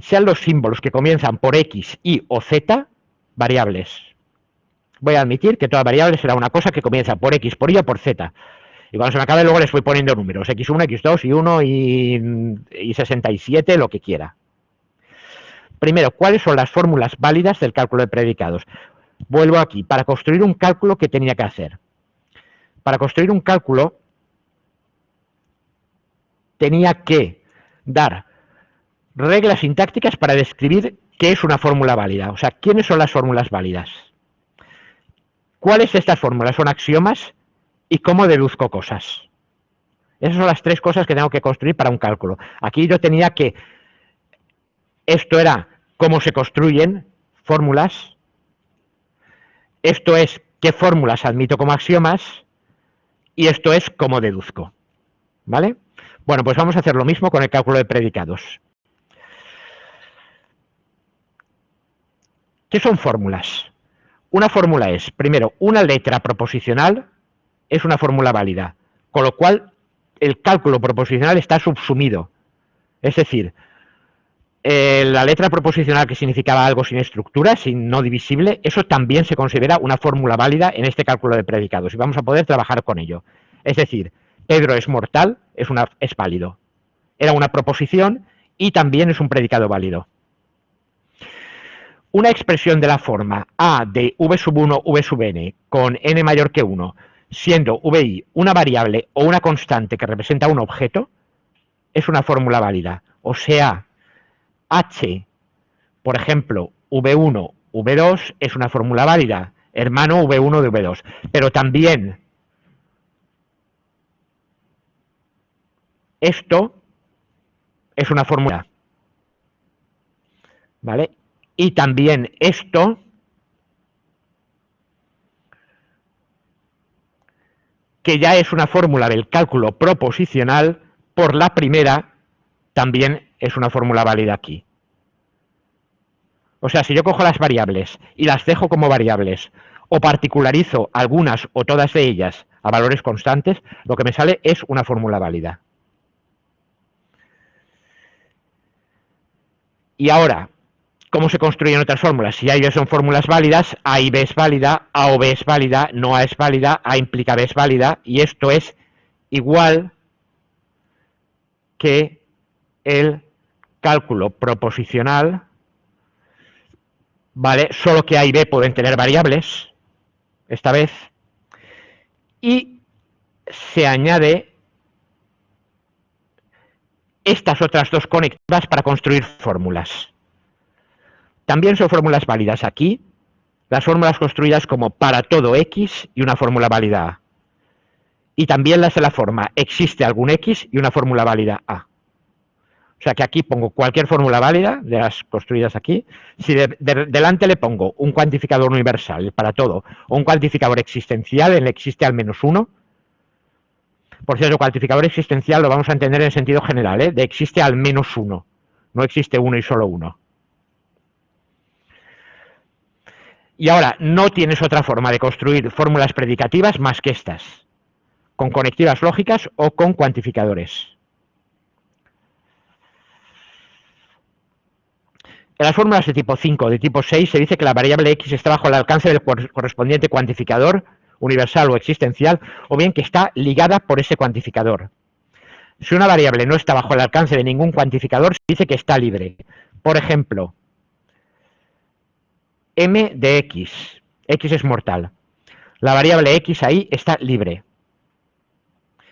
Sean los símbolos que comienzan por X, Y o Z, variables. Voy a admitir que toda variable será una cosa que comienza por X, por Y o por Z. Y cuando se me acabe, luego les voy poniendo números. X1, X2, Y1, y 67, lo que quiera. Primero, ¿cuáles son las fórmulas válidas del cálculo de predicados? Vuelvo aquí. Para construir un cálculo, ¿qué tenía que hacer? Para construir un cálculo, tenía que dar reglas sintácticas para describir qué es una fórmula válida. O sea, ¿quiénes son las fórmulas válidas? ¿Cuáles de estas fórmulas son axiomas y cómo deduzco cosas? Esas son las tres cosas que tengo que construir para un cálculo. Aquí yo tenía que... Esto era cómo se construyen fórmulas. Esto es qué fórmulas admito como axiomas. Y esto es cómo deduzco. ¿Vale? Bueno, pues vamos a hacer lo mismo con el cálculo de predicados. ¿Qué son fórmulas? Una fórmula es, primero, una letra proposicional es una fórmula válida, con lo cual el cálculo proposicional está subsumido. Es decir, la letra proposicional que significaba algo sin estructura, sin no divisible, eso también se considera una fórmula válida en este cálculo de predicados y vamos a poder trabajar con ello. Es decir, Pedro es mortal, es válido. Era una proposición y también es un predicado válido. Una expresión de la forma A de v sub 1, v sub n con n mayor que 1, siendo vi una variable o una constante que representa un objeto, es una fórmula válida. O sea, h, por ejemplo, V1, V2 es una fórmula válida, hermano V1 de V2, pero también esto es una fórmula, ¿vale? Y también esto, que ya es una fórmula del cálculo proposicional, por la primera, también es una fórmula válida aquí. O sea, si yo cojo las variables y las dejo como variables, o particularizo algunas o todas de ellas a valores constantes, lo que me sale es una fórmula válida. Y ahora, ¿cómo se construyen otras fórmulas? Si A y B son fórmulas válidas, A y B es válida, A o B es válida, no A es válida, A implica B es válida, y esto es igual que el cálculo proposicional, ¿vale? Solo que A y B pueden tener variables, esta vez, y se añade estas otras dos conectivas para construir fórmulas. También son fórmulas válidas aquí, las fórmulas construidas como para todo X y una fórmula válida A. Y también las de la forma existe algún X y una fórmula válida A. O sea que aquí pongo cualquier fórmula válida de las construidas aquí. Si delante le pongo un cuantificador universal para todo o un cuantificador existencial, en el existe al menos uno. Por cierto, el cuantificador existencial lo vamos a entender en sentido general, de existe al menos uno. No existe uno y solo uno. Y ahora, no tienes otra forma de construir fórmulas predicativas más que estas, con conectivas lógicas o con cuantificadores. En las fórmulas de tipo 5 o de tipo 6 se dice que la variable X está bajo el alcance del correspondiente cuantificador universal o existencial, o bien que está ligada por ese cuantificador. Si una variable no está bajo el alcance de ningún cuantificador, se dice que está libre. Por ejemplo, m de x. X es mortal. La variable x ahí está libre.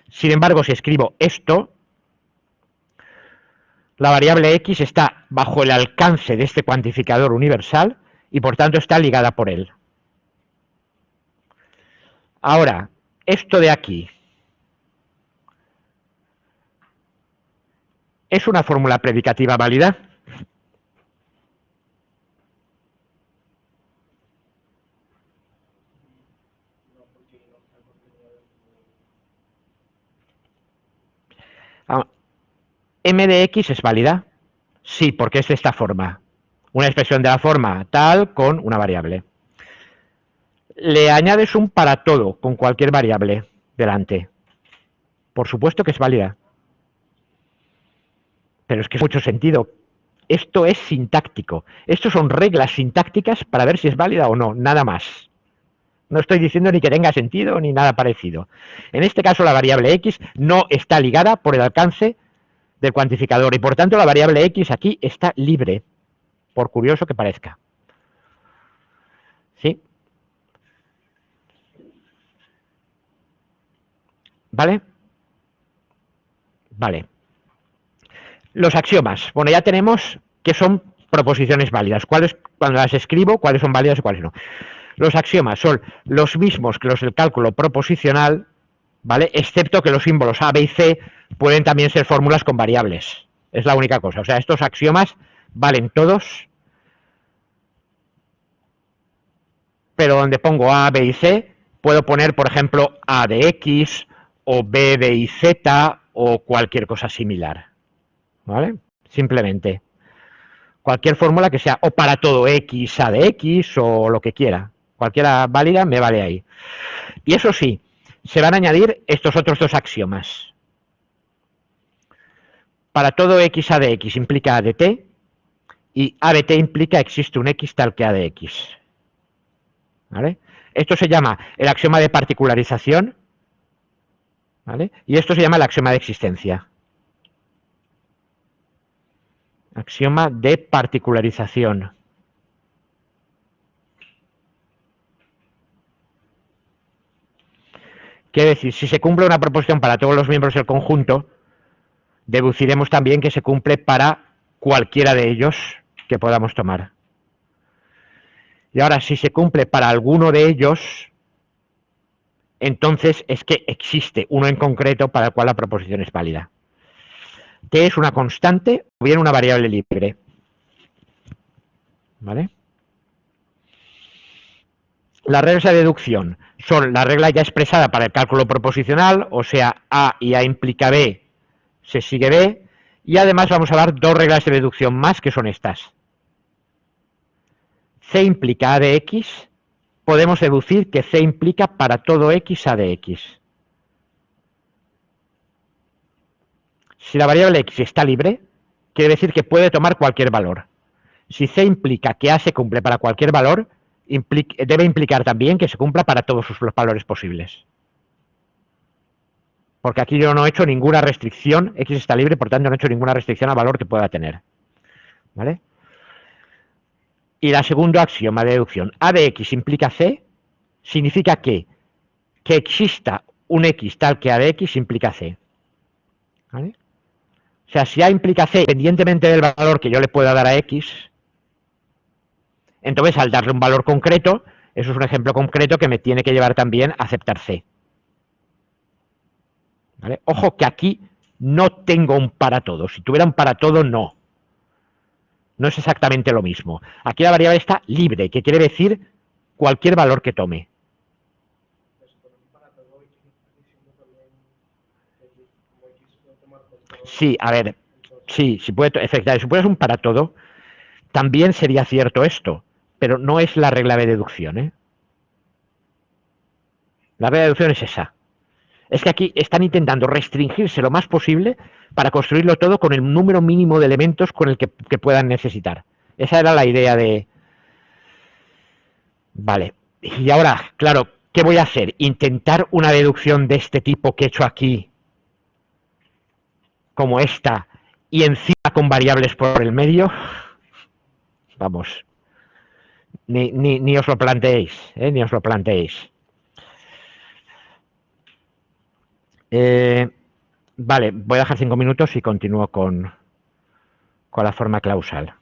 Sin embargo, si escribo esto, la variable x está bajo el alcance de este cuantificador universal y por tanto está ligada por él. Ahora, esto de aquí ¿es una fórmula predicativa válida? ¿M de x es válida? Sí, porque es de esta forma. Una expresión de la forma tal con una variable. Le añades un para todo con cualquier variable delante. Por supuesto que es válida. Pero es que es mucho sentido. Esto es sintáctico. Estos son reglas sintácticas para ver si es válida o no, nada más. No estoy diciendo ni que tenga sentido ni nada parecido. En este caso la variable x no está ligada por el alcance del cuantificador y por tanto la variable x aquí está libre, por curioso que parezca. ¿Sí? ¿Vale? Vale. Los axiomas. Bueno, ya tenemos que son proposiciones válidas. ¿Cuáles, cuando las escribo, cuáles son válidas y cuáles no? Los axiomas son los mismos que los del cálculo proposicional, ¿vale? Excepto que los símbolos A, B y C pueden también ser fórmulas con variables. Es la única cosa. O sea, estos axiomas valen todos, pero donde pongo A, B y C, puedo poner, por ejemplo, A de X o B de y Z o cualquier cosa similar. ¿Vale? Simplemente. Cualquier fórmula que sea o para todo X, A de X o lo que quiera. Cualquiera válida me vale ahí. Y eso sí, se van a añadir estos otros dos axiomas. Para todo X, A de X implica A de T y A de T implica existe un X tal que A de X. ¿Vale? Esto se llama el axioma de particularización, ¿vale? Y esto se llama el axioma de existencia. Axioma de particularización. Quiere decir, si se cumple una proposición para todos los miembros del conjunto, deduciremos también que se cumple para cualquiera de ellos que podamos tomar. Y ahora, si se cumple para alguno de ellos, entonces es que existe uno en concreto para el cual la proposición es válida. T es una constante o bien una variable libre. ¿Vale? Las reglas de deducción son la regla ya expresada para el cálculo proposicional, o sea, A y A implica B, se sigue B, y además vamos a dar dos reglas de deducción más, que son estas. C implica A de X, podemos deducir que C implica para todo X A de X. Si la variable X está libre, quiere decir que puede tomar cualquier valor. Si C implica que A se cumple para cualquier valor, debe implicar también que se cumpla para todos los valores posibles. Porque aquí yo no he hecho ninguna restricción, X está libre, por tanto no he hecho ninguna restricción al valor que pueda tener. ¿Vale? Y la segunda axioma de deducción, A de X implica C, significa que exista un X tal que A de X implica C. ¿Vale? O sea, si A implica C, independientemente del valor que yo le pueda dar a X, entonces al darle un valor concreto, eso es un ejemplo concreto que me tiene que llevar también a aceptar C. ¿Vale? Ojo que aquí no tengo un para todo. Si tuviera un para todo, no. No es exactamente lo mismo. Aquí la variable está libre, que quiere decir cualquier valor que tome. Sí, a ver, sí, si puede, efectivamente, si puedes un para todo, también sería cierto esto, pero no es la regla de deducción, ¿eh? La regla de deducción es esa. Es que aquí están intentando restringirse lo más posible para construirlo todo con el número mínimo de elementos con el que puedan necesitar. Esa era la idea de... Vale. Y ahora, claro, ¿qué voy a hacer? ¿Intentar una deducción de este tipo que he hecho aquí, como esta, y encima con variables por el medio? Vamos, ni os lo planteéis, ni os lo planteéis. Vale, voy a dejar 5 minutos y continúo con la forma clausal.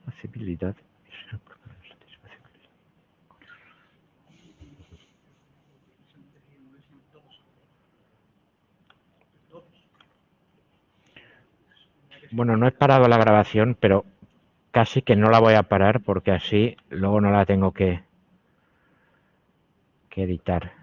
Posibilidad. Bueno, no he parado la grabación, pero casi que no la voy a parar porque así luego no la tengo que editar.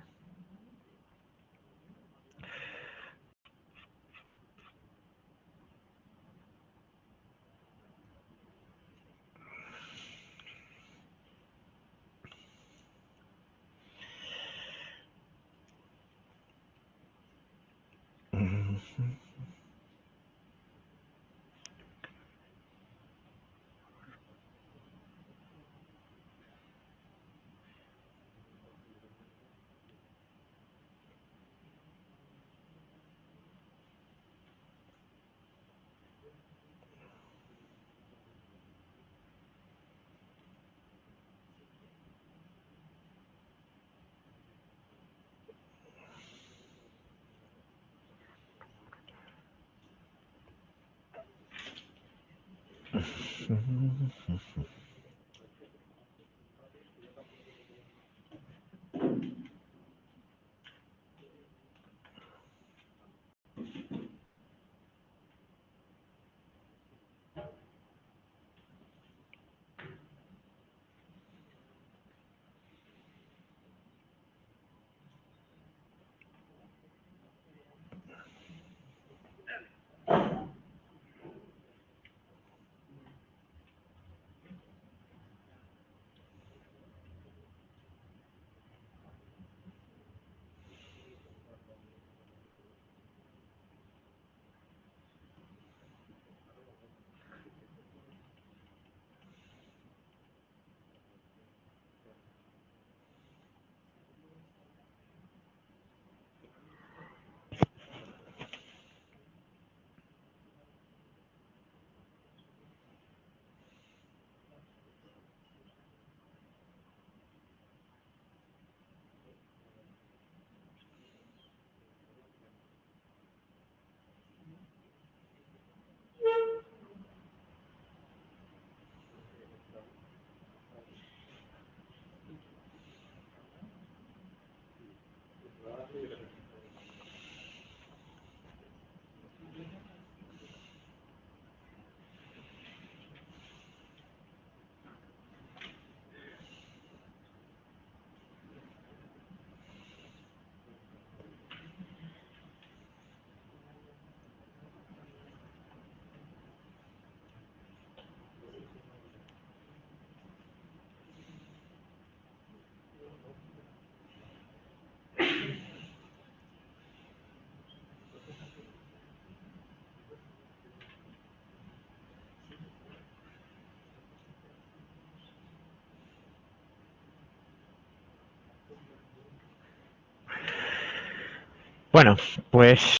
Bueno, pues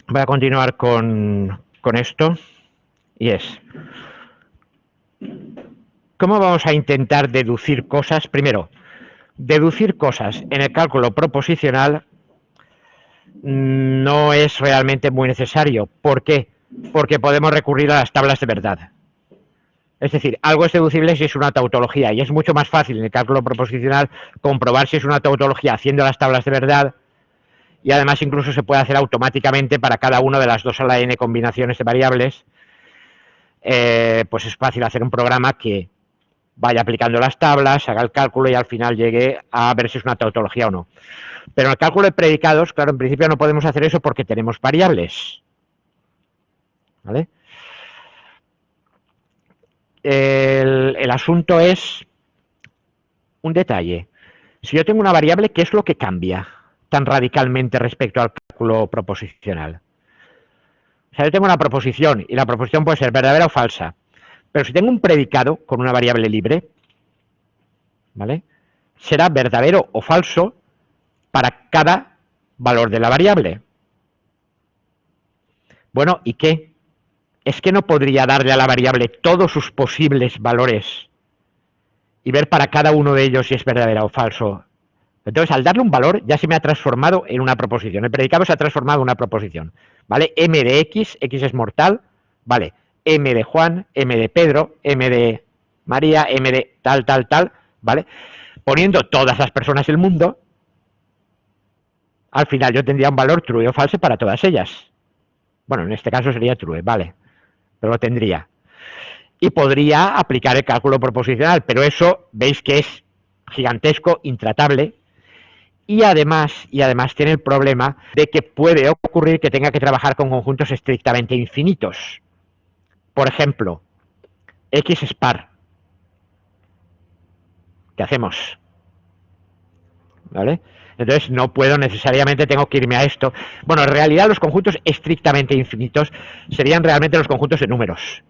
voy a continuar con esto y es, ¿cómo vamos a intentar deducir cosas? Primero, deducir cosas en el cálculo proposicional no es realmente muy necesario. ¿Por qué? Porque podemos recurrir a las tablas de verdad. Es decir, algo es deducible si es una tautología y es mucho más fácil en el cálculo proposicional comprobar si es una tautología haciendo las tablas de verdad, y además incluso se puede hacer automáticamente para cada una de las 2 a la n combinaciones de variables. Pues es fácil hacer un programa que vaya aplicando las tablas, haga el cálculo y al final llegue a ver si es una tautología o no. Pero en el cálculo de predicados, claro, en principio no podemos hacer eso porque tenemos variables, ¿vale? El asunto es un detalle. Si yo tengo una variable, ¿qué es lo que cambia tan radicalmente respecto al cálculo proposicional? O sea, yo tengo una proposición y la proposición puede ser verdadera o falsa. Pero si tengo un predicado con una variable libre, ¿vale? Será verdadero o falso para cada valor de la variable. Bueno, ¿y qué? Es que no podría darle a la variable todos sus posibles valores y ver para cada uno de ellos si es verdadera o falso. Entonces, al darle un valor, ya se me ha transformado en una proposición. El predicado se ha transformado en una proposición. ¿Vale? M de X, X es mortal, ¿vale? M de Juan, M de Pedro, M de María, M de tal, tal, tal, ¿vale? Poniendo todas las personas del mundo, al final yo tendría un valor true o false para todas ellas. Bueno, en este caso sería true, ¿vale? Pero lo tendría. y podría aplicar el cálculo proposicional, pero eso veis que es gigantesco, intratable, y además tiene el problema de que puede ocurrir que tenga que trabajar con conjuntos estrictamente infinitos. Por ejemplo, X es par. ¿Qué hacemos? ¿Vale? Entonces no puedo necesariamente, tengo que irme a esto. Bueno, en realidad los conjuntos estrictamente infinitos serían realmente los conjuntos de números.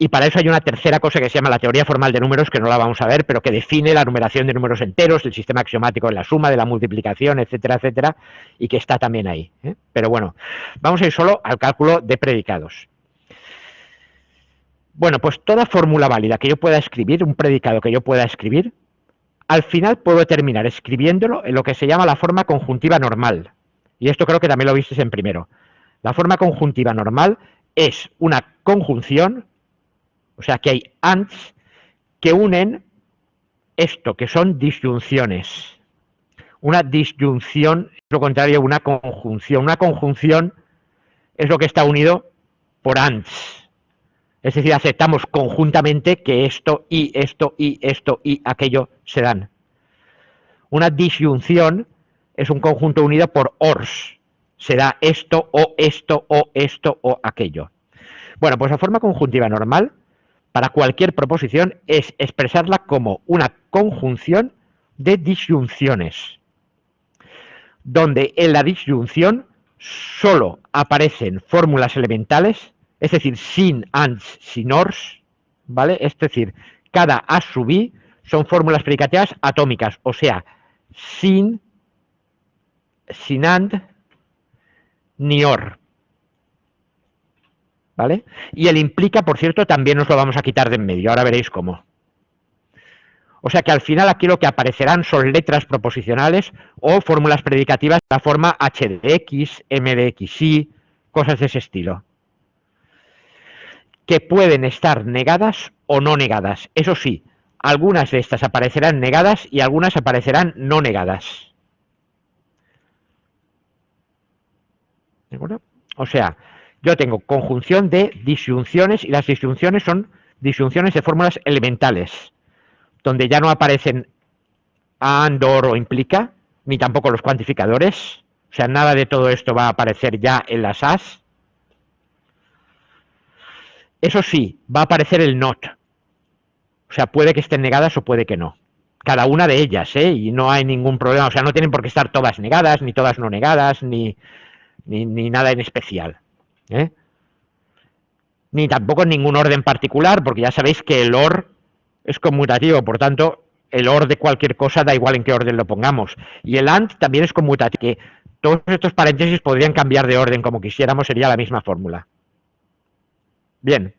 Y para eso hay una tercera cosa que se llama la teoría formal de números, que no la vamos a ver, pero que define la numeración de números enteros, el sistema axiomático de la suma, de la multiplicación, etcétera, etcétera, y que está también ahí. Pero bueno, vamos a ir solo al cálculo de predicados. Bueno, pues toda fórmula válida que yo pueda escribir, un predicado que yo pueda escribir, al final puedo terminar escribiéndolo en lo que se llama la forma conjuntiva normal. Y esto creo que también lo visteis en primero. La forma conjuntiva normal es una conjunción, o sea que hay ands que unen esto, que son disyunciones. Una disyunción es lo contrario a una conjunción. Una conjunción es lo que está unido por ands. Es decir, aceptamos conjuntamente que esto y esto y esto y aquello se dan. Una disyunción es un conjunto unido por ors. Se da esto o esto o esto o aquello. Bueno, pues la forma conjuntiva normal para cualquier proposición es expresarla como una conjunción de disyunciones, donde en la disyunción solo aparecen fórmulas elementales, es decir, sin ands, sin ors, ¿vale? Es decir, cada a sub i son fórmulas predicativas atómicas, o sea, sin and, ni or. ¿Vale? Y el implica, por cierto, también nos lo vamos a quitar de en medio, ahora veréis cómo. O sea que al final aquí lo que aparecerán son letras proposicionales o fórmulas predicativas de la forma h de x, m de x, y cosas de ese estilo. Que pueden estar negadas o no negadas. Eso sí, algunas de estas aparecerán negadas y algunas aparecerán no negadas. ¿De acuerdo? O sea, yo tengo conjunción de disyunciones y las disyunciones son disyunciones de fórmulas elementales, donde ya no aparecen and, or o implica, ni tampoco los cuantificadores. O sea, nada de todo esto va a aparecer ya en las as. Eso sí, va a aparecer el not. O sea, puede que estén negadas o puede que no. Cada una de ellas, ¿eh? Y no hay ningún problema. O sea, no tienen por qué estar todas negadas, ni todas no negadas, ni nada en especial. Ni tampoco en ningún orden particular, porque ya sabéis que el or es conmutativo, por tanto, el or de cualquier cosa da igual en qué orden lo pongamos. Y el and también es conmutativo, que todos estos paréntesis podrían cambiar de orden como quisiéramos, sería la misma fórmula. Bien.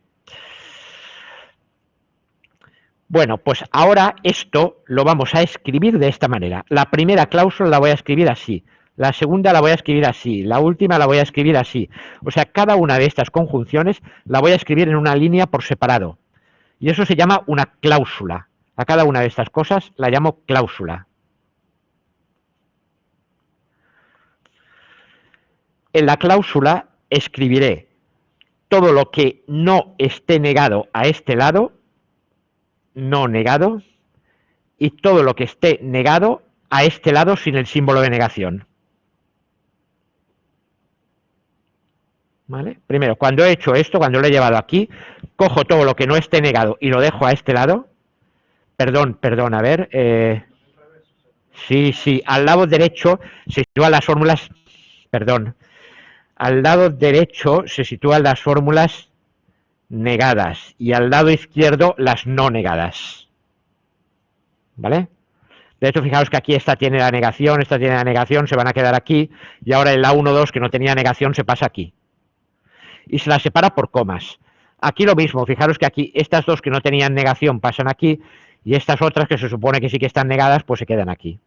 Bueno, pues ahora esto lo vamos a escribir de esta manera. La primera cláusula la voy a escribir así. La segunda la voy a escribir así, la última la voy a escribir así. O sea, cada una de estas conjunciones la voy a escribir en una línea por separado. Y eso se llama una cláusula. A cada una de estas cosas la llamo cláusula. En la cláusula escribiré todo lo que no esté negado a este lado, no negado, y todo lo que esté negado a este lado sin el símbolo de negación. ¿Vale? Primero, cuando he hecho esto, cuando lo he llevado aquí, cojo todo lo que no esté negado y lo dejo a este lado. Perdón, a ver. Sí, al lado derecho se sitúan las fórmulas. Perdón. Al lado derecho se sitúan las fórmulas negadas y al lado izquierdo las no negadas. ¿Vale? De hecho, fijaos que aquí esta tiene la negación, esta tiene la negación, se van a quedar aquí, y ahora en la 1, 2, que no tenía negación, se pasa aquí. Y se las separa por comas. Aquí lo mismo, fijaros que aquí estas dos que no tenían negación pasan aquí, y estas otras que se supone que sí que están negadas, pues se quedan aquí.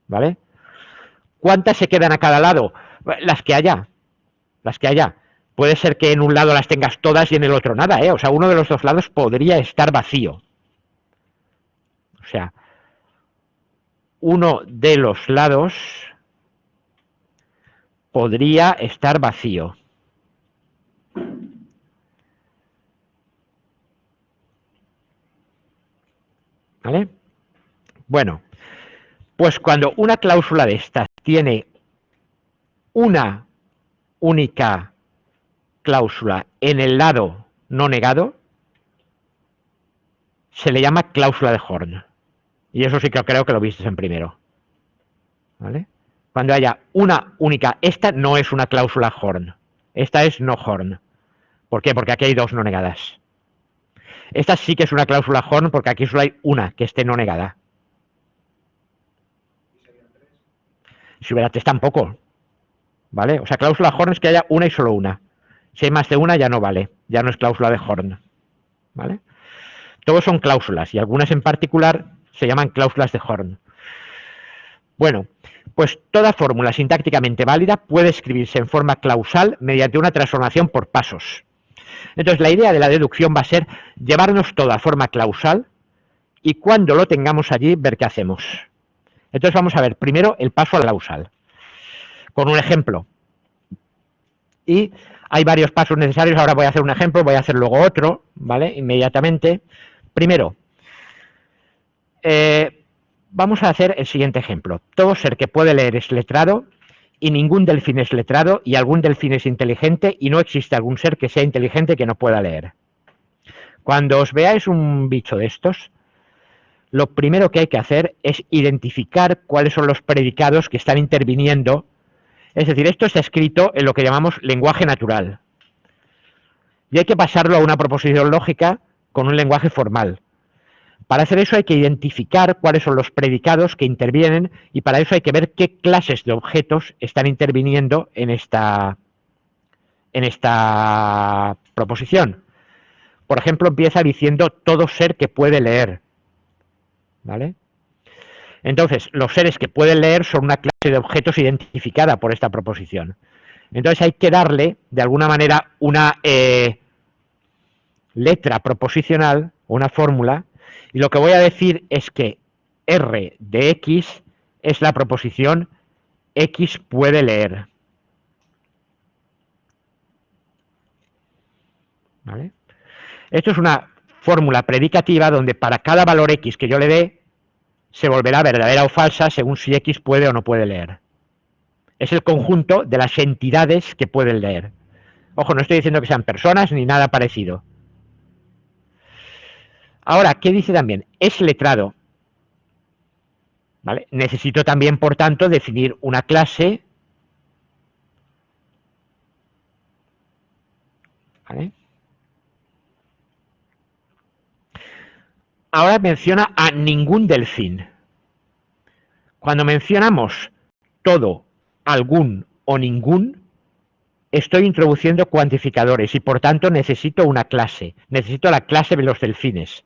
¿Vale? ¿Cuántas se quedan a cada lado? Las que haya. Las que haya. Puede ser que en un lado las tengas todas y en el otro nada, ¿eh? O sea, uno de los dos lados podría estar vacío. O sea, uno de los lados podría estar vacío. ¿Vale? Bueno, pues cuando una cláusula de estas tiene una única cláusula en el lado no negado, se le llama cláusula de Horn. Y eso sí que creo que lo viste en primero. ¿Vale? Cuando haya una única, esta no es una cláusula Horn, esta es no Horn. ¿Por qué? Porque aquí hay dos no negadas. Esta sí que es una cláusula Horn porque aquí solo hay una que esté no negada. Si hubiera tres tampoco. ¿Vale? O sea, cláusula Horn es que haya una y solo una. Si hay más de una ya no vale, ya no es cláusula de Horn. ¿Vale? Todos son cláusulas y algunas en particular se llaman cláusulas de Horn. Bueno, pues toda fórmula sintácticamente válida puede escribirse en forma clausal mediante una transformación por pasos. Entonces, la idea de la deducción va a ser llevarnos todo a forma clausal y cuando lo tengamos allí, ver qué hacemos. Entonces, vamos a ver primero el paso a la clausal, con un ejemplo. Y hay varios pasos necesarios, ahora voy a hacer un ejemplo, voy a hacer luego otro, ¿vale? Inmediatamente. Primero, vamos a hacer el siguiente ejemplo. Todo ser que puede leer es letrado y ningún delfín es letrado y algún delfín es inteligente y no existe algún ser que sea inteligente que no pueda leer. Cuando os veáis un bicho de estos, lo primero que hay que hacer es identificar cuáles son los predicados que están interviniendo. Es decir, esto está escrito en lo que llamamos lenguaje natural. Y hay que pasarlo a una proposición lógica con un lenguaje formal. Para hacer eso hay que identificar cuáles son los predicados que intervienen y para eso hay que ver qué clases de objetos están interviniendo en esta proposición. Por ejemplo, empieza diciendo todo ser que puede leer. ¿Vale? Entonces, los seres que pueden leer son una clase de objetos identificada por esta proposición. Entonces hay que darle, de alguna manera, una letra proposicional, una fórmula, y lo que voy a decir es que R de X es la proposición X puede leer. ¿Vale? Esto es una fórmula predicativa donde para cada valor X que yo le dé, se volverá verdadera o falsa según si X puede o no puede leer. Es el conjunto de las entidades que pueden leer. Ojo, no estoy diciendo que sean personas ni nada parecido. Ahora, ¿qué dice también? Es letrado. ¿Vale? Necesito también, por tanto, definir una clase. ¿Vale? Ahora menciona a ningún delfín. Cuando mencionamos todo, algún o ningún, estoy introduciendo cuantificadores y por tanto necesito una clase. Necesito la clase de los delfines.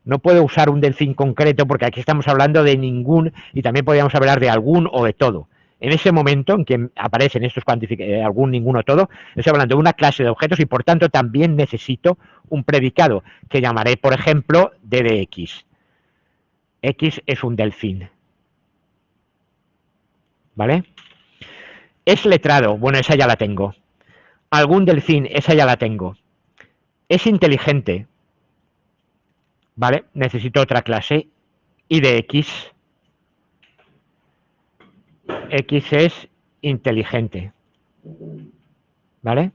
No puedo usar un delfín concreto porque aquí estamos hablando de ningún y también podríamos hablar de algún o de todo. En ese momento en que aparecen estos algún, ninguno, todo, estoy hablando de una clase de objetos y por tanto también necesito un predicado que llamaré, por ejemplo, D de X. X es un delfín. ¿Vale? Es letrado, bueno, esa ya la tengo. Algún delfín, esa ya la tengo. Es inteligente, ¿vale? Necesito otra clase. Y de X. X es inteligente, ¿vale?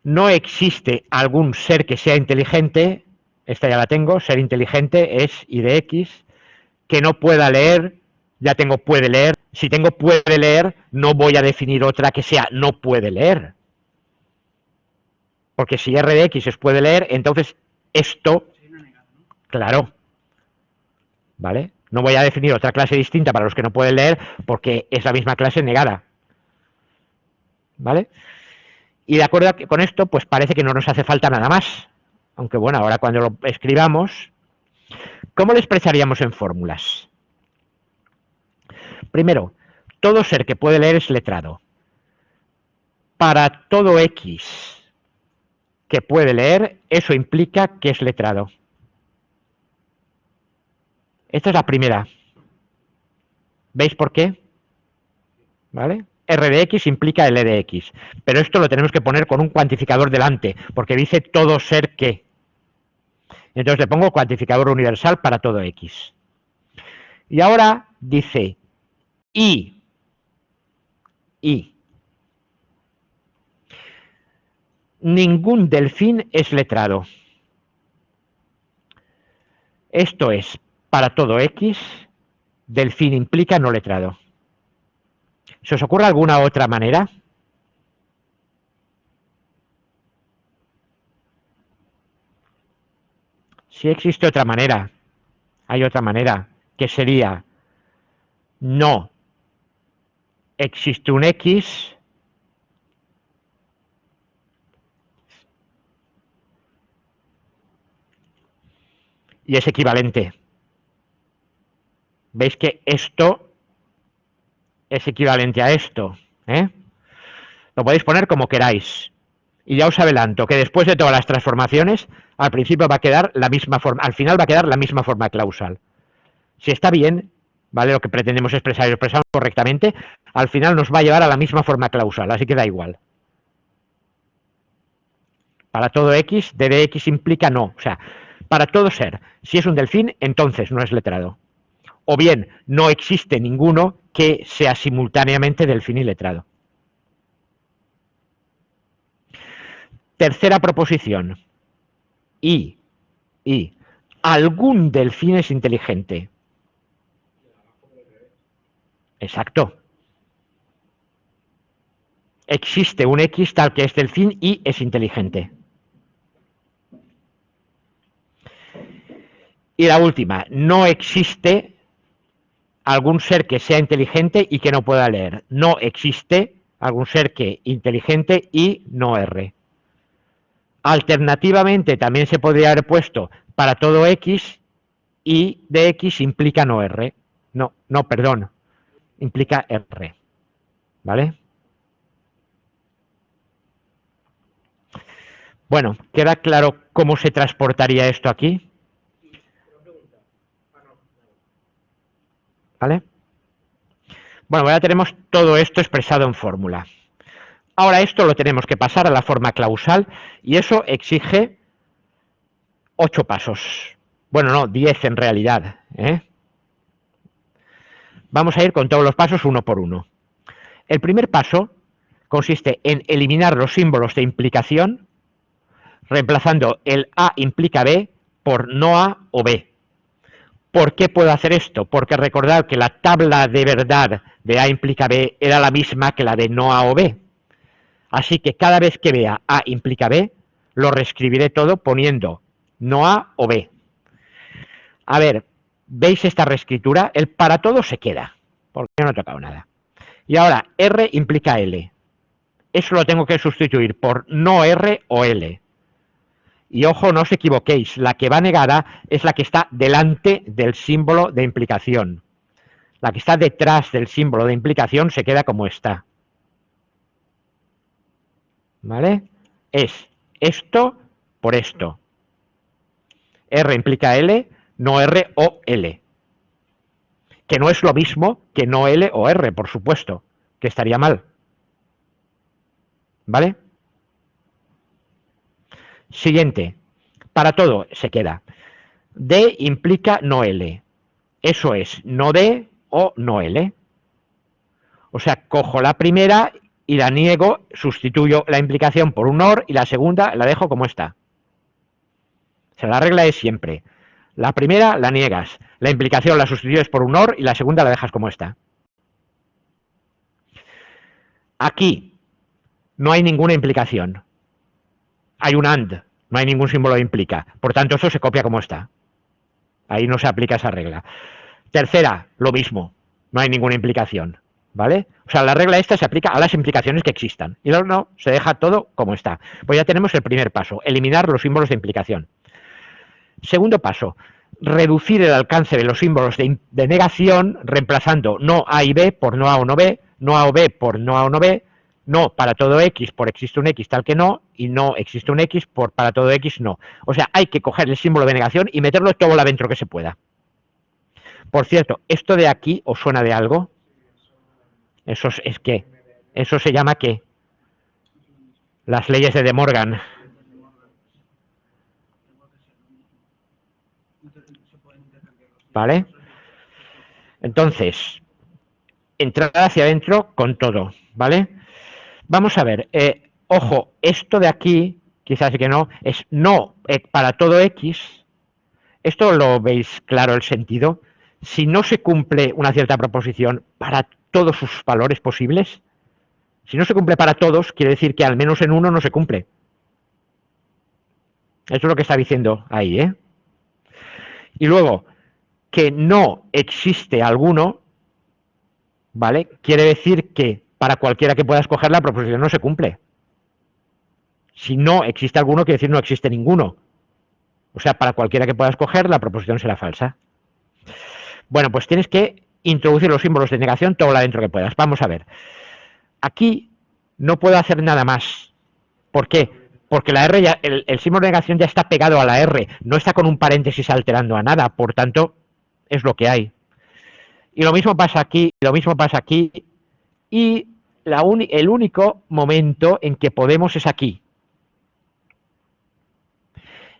No existe algún ser que sea inteligente, esta ya la tengo, ser inteligente es I de X, que no pueda leer, ya tengo puede leer. Si tengo puede leer, no voy a definir otra que sea no puede leer. Porque si R de X es puede leer, entonces esto, claro, ¿vale? No voy a definir otra clase distinta para los que no pueden leer porque es la misma clase negada, ¿vale? Y de acuerdo con esto, pues parece que no nos hace falta nada más. Aunque bueno, ahora cuando lo escribamos, ¿cómo lo expresaríamos en fórmulas? Primero, todo ser que puede leer es letrado. Para todo X que puede leer, eso implica que es letrado. Esta es la primera. ¿Veis por qué? ¿Vale? R de X implica L de X. Pero esto lo tenemos que poner con un cuantificador delante, porque dice todo ser que. Entonces le pongo cuantificador universal para todo X. Y ahora dice y ningún delfín es letrado. Esto es, para todo X, delfín implica no letrado. ¿Se os ocurre alguna otra manera? Sí existe otra manera. Hay otra manera, que sería no existe un X y es equivalente. ¿Veis que esto es equivalente a esto? Lo podéis poner como queráis. Y ya os adelanto que después de todas las transformaciones, al principio va a quedar la misma forma, al final va a quedar la misma forma clausal. Si está bien, ¿vale? Lo que pretendemos expresar y lo expresamos correctamente, al final nos va a llevar a la misma forma clausal, así que da igual. Para todo X, d de X implica no. O sea, para todo ser, si es un delfín, entonces no es letrado. O bien, no existe ninguno que sea simultáneamente delfín y letrado. Tercera proposición. Y algún delfín es inteligente. Exacto. Existe un X tal que es delfín y es inteligente. Y la última, no existe algún ser que sea inteligente y que no pueda leer. No existe algún ser que inteligente y no erre. Alternativamente también se podría haber puesto para todo X y de X implica no R. No, perdón, implica R. ¿Vale? Bueno, ¿queda claro cómo se transportaría esto aquí? ¿Vale? Bueno, ya tenemos todo esto expresado en fórmula. Ahora esto lo tenemos que pasar a la forma clausal y eso exige 8 pasos. Bueno, no, 10 en realidad. Vamos a ir con todos los pasos uno por uno. El primer paso consiste en eliminar los símbolos de implicación reemplazando el A implica B por no A o B. ¿Por qué puedo hacer esto? Porque recordad que la tabla de verdad de A implica B era la misma que la de no A o B. Así que cada vez que vea A implica B, lo reescribiré todo poniendo no A o B. A ver, ¿veis esta reescritura? El para todo se queda, porque yo no he tocado nada. Y ahora, R implica L. Eso lo tengo que sustituir por no R o L. Y ojo, no os equivoquéis, la que va negada es la que está delante del símbolo de implicación. La que está detrás del símbolo de implicación se queda como está. ¿Vale? Es esto por esto. R implica L, no R o L. Que no es lo mismo que no L o R, por supuesto, que estaría mal. ¿Vale? Siguiente. Para todo se queda. D implica no L. Eso es no D o no L. O sea, cojo la primera y la niego, sustituyo la implicación por un OR y la segunda la dejo como está. O sea, la regla es siempre. La primera la niegas, la implicación la sustituyes por un OR y la segunda la dejas como está. Aquí no hay ninguna implicación. Hay un AND, no hay ningún símbolo de implica. Por tanto, eso se copia como está. Ahí no se aplica esa regla. Tercera, lo mismo, no hay ninguna implicación. ¿Vale? O sea, la regla esta se aplica a las implicaciones que existan. Y luego no, se deja todo como está. Pues ya tenemos el primer paso, eliminar los símbolos de implicación. Segundo paso, reducir el alcance de los símbolos de negación reemplazando no A y B por no A o no B, no A o B por no A o no B, no para todo X por existe un X tal que no, y no existe un X por para todo X no. O sea, hay que coger el símbolo de negación y meterlo todo adentro que se pueda. Por cierto, ¿esto de aquí os suena de algo? Eso es que, eso se llama ¿qué? Las leyes de De Morgan. ¿vale? Entonces, entrar hacia adentro con todo, ¿vale? Vamos a ver, ojo, esto de aquí, quizás que no, es no para todo X. Esto lo veis claro el sentido. Si no se cumple una cierta proposición para todos sus valores posibles, si no se cumple para todos, quiere decir que al menos en uno no se cumple. Eso es lo que está diciendo ahí, ¿eh? Y luego, que no existe alguno, ¿vale? Quiere decir que para cualquiera que pueda escoger la proposición no se cumple. Si no existe alguno, quiere decir no existe ninguno. O sea, para cualquiera que pueda escoger, la proposición será falsa. Bueno, pues tienes que introducir los símbolos de negación todo lo adentro que puedas. Vamos a ver. Aquí no puedo hacer nada más. ¿Por qué? Porque la R ya, el símbolo de negación ya está pegado a la R, no está con un paréntesis alterando a nada, por tanto, es lo que hay. Y lo mismo pasa aquí, lo mismo pasa aquí, y el único momento en que podemos es aquí.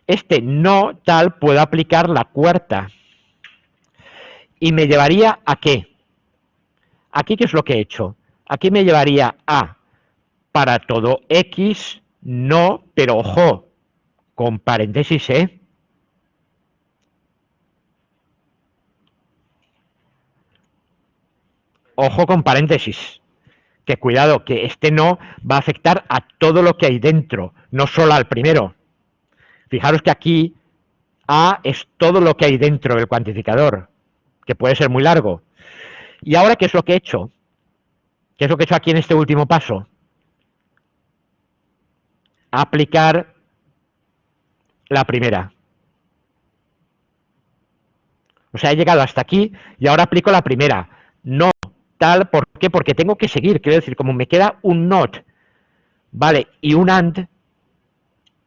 Este no tal puedo aplicar la cuarta. ¿Y me llevaría a qué? Aquí, ¿qué es lo que he hecho? Aquí me llevaría a, para todo X, no, pero ojo, con paréntesis, ¿eh? Ojo con paréntesis. Que cuidado, que este no va a afectar a todo lo que hay dentro, no solo al primero. Fijaros que aquí A es todo lo que hay dentro del cuantificador, que puede ser muy largo. ¿Y ahora qué es lo que he hecho? ¿Qué es lo que he hecho aquí en este último paso? Aplicar la primera. O sea, he llegado hasta aquí y ahora aplico la primera. No tal, ¿por qué? Porque tengo que seguir. Quiero decir, como me queda un not, ¿vale? Y un and,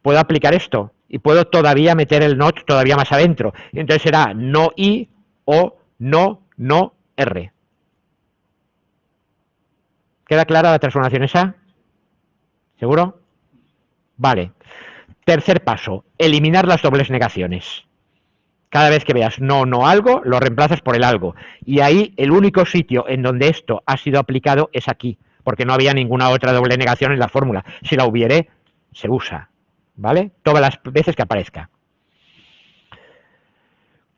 puedo aplicar esto. Y puedo todavía meter el not todavía más adentro. Y entonces será no i o no r. ¿Queda clara la transformación esa? ¿Seguro? Vale. Tercer paso, eliminar las dobles negaciones. Cada vez que veas no algo, lo reemplazas por el algo. Y ahí el único sitio en donde esto ha sido aplicado es aquí, porque no había ninguna otra doble negación en la fórmula. Si la hubiere, se usa, ¿vale? Todas las veces que aparezca.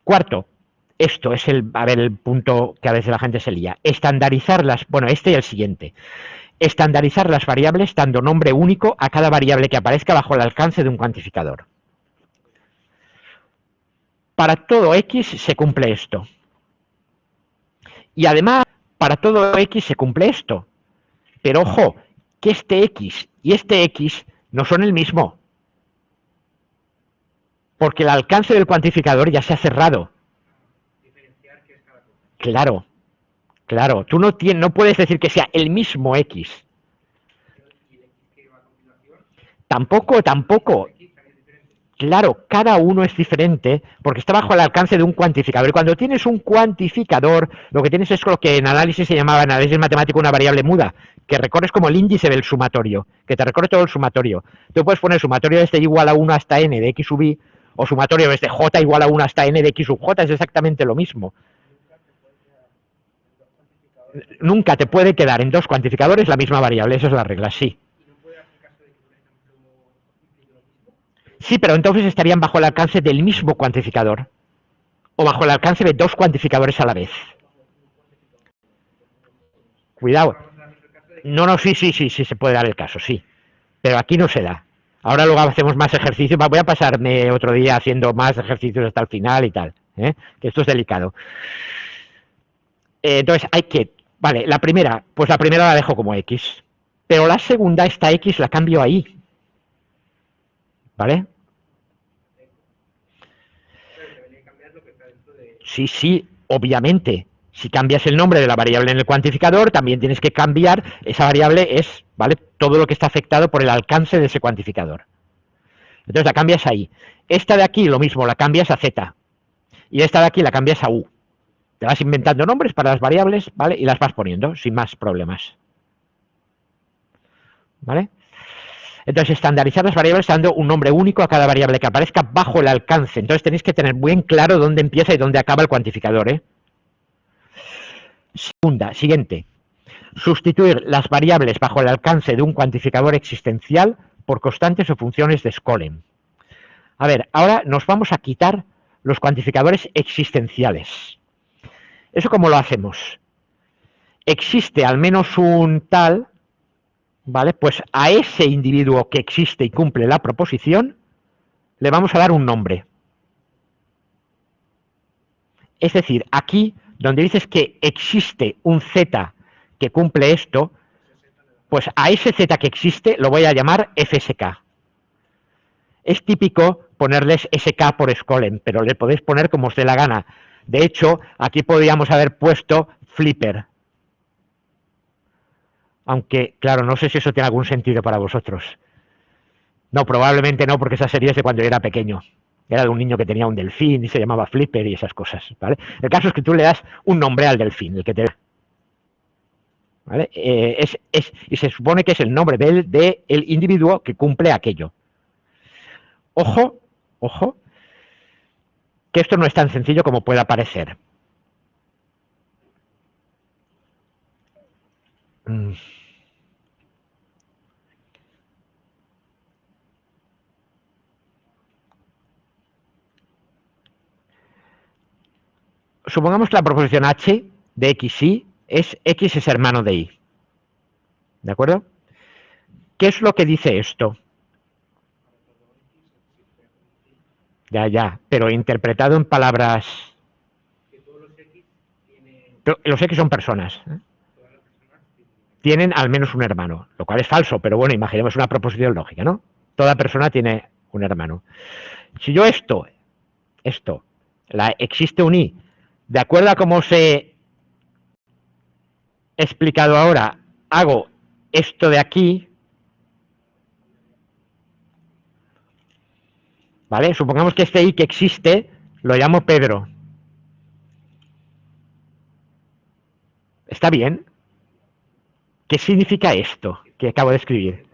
Cuarto, esto es el punto que a veces la gente se lía. Estandarizar bueno, este y el siguiente. Estandarizar las variables dando nombre único a cada variable que aparezca bajo el alcance de un cuantificador. Para todo X se cumple esto. Y además, para todo X se cumple esto. Pero ojo, que este X y este X no son el mismo. Porque el alcance del cuantificador ya se ha cerrado. Claro, claro. Tú no puedes decir que sea el mismo X. Tampoco. Claro, cada uno es diferente porque está bajo el alcance de un cuantificador. Y cuando tienes un cuantificador, lo que tienes es lo que en análisis se llamaba, en análisis matemático, una variable muda, que recorres como el índice del sumatorio, que te recorre todo el sumatorio. Tú puedes poner sumatorio desde igual a 1 hasta n de x sub i, o sumatorio desde j igual a 1 hasta n de x sub j, es exactamente lo mismo. Nunca te puede quedar en dos cuantificadores la misma variable, esa es la regla, sí. Sí, pero entonces estarían bajo el alcance del mismo cuantificador o bajo el alcance de dos cuantificadores a la vez. Cuidado. No, sí, se puede dar el caso, sí. Pero aquí no se da. Ahora luego hacemos más ejercicios. Voy a pasarme otro día haciendo más ejercicios hasta el final y tal, ¿eh? Que esto es delicado. Entonces hay que... Vale, la primera la dejo como X. Pero la segunda, esta X la cambio ahí. ¿Vale? Sí, obviamente. Si cambias el nombre de la variable en el cuantificador, también tienes que cambiar, esa variable es, ¿vale? Todo lo que está afectado por el alcance de ese cuantificador. Entonces la cambias ahí. Esta de aquí, lo mismo, la cambias a Z. Y esta de aquí la cambias a U. Te vas inventando nombres para las variables, ¿vale? Y las vas poniendo sin más problemas. ¿Vale? Entonces, estandarizar las variables dando un nombre único a cada variable que aparezca bajo el alcance. Entonces, tenéis que tener bien claro dónde empieza y dónde acaba el cuantificador, ¿eh? Siguiente. Sustituir las variables bajo el alcance de un cuantificador existencial por constantes o funciones de Skolem. A ver, ahora nos vamos a quitar los cuantificadores existenciales. ¿Eso cómo lo hacemos? Existe al menos un tal, ¿vale? Pues a ese individuo que existe y cumple la proposición, le vamos a dar un nombre. Es decir, aquí, donde dices que existe un Z que cumple esto, pues a ese Z que existe lo voy a llamar FSK. Es típico ponerles SK por Skolem, pero le podéis poner como os dé la gana. De hecho, aquí podríamos haber puesto Flipper. Aunque, claro, no sé si eso tiene algún sentido para vosotros. No, probablemente no, porque esa serie es de cuando yo era pequeño. Era de un niño que tenía un delfín y se llamaba Flipper y esas cosas, ¿vale? El caso es que tú le das un nombre al delfín, el que te... ¿Vale? Y se supone que es el nombre del individuo que cumple aquello. Ojo, ojo, que esto no es tan sencillo como pueda parecer. Supongamos que la proposición H de X es hermano de Y. ¿De acuerdo? ¿Qué es lo que dice esto? Ya, pero interpretado en palabras... Los X son personas. Tienen al menos un hermano, lo cual es falso, pero bueno, imaginemos una proposición lógica, ¿no? Toda persona tiene un hermano. Si yo existe un Y, de acuerdo a cómo os he explicado ahora, hago esto de aquí, ¿vale? Supongamos que este Y que existe lo llamo Pedro. ¿Está bien? ¿Qué significa esto que acabo de escribir?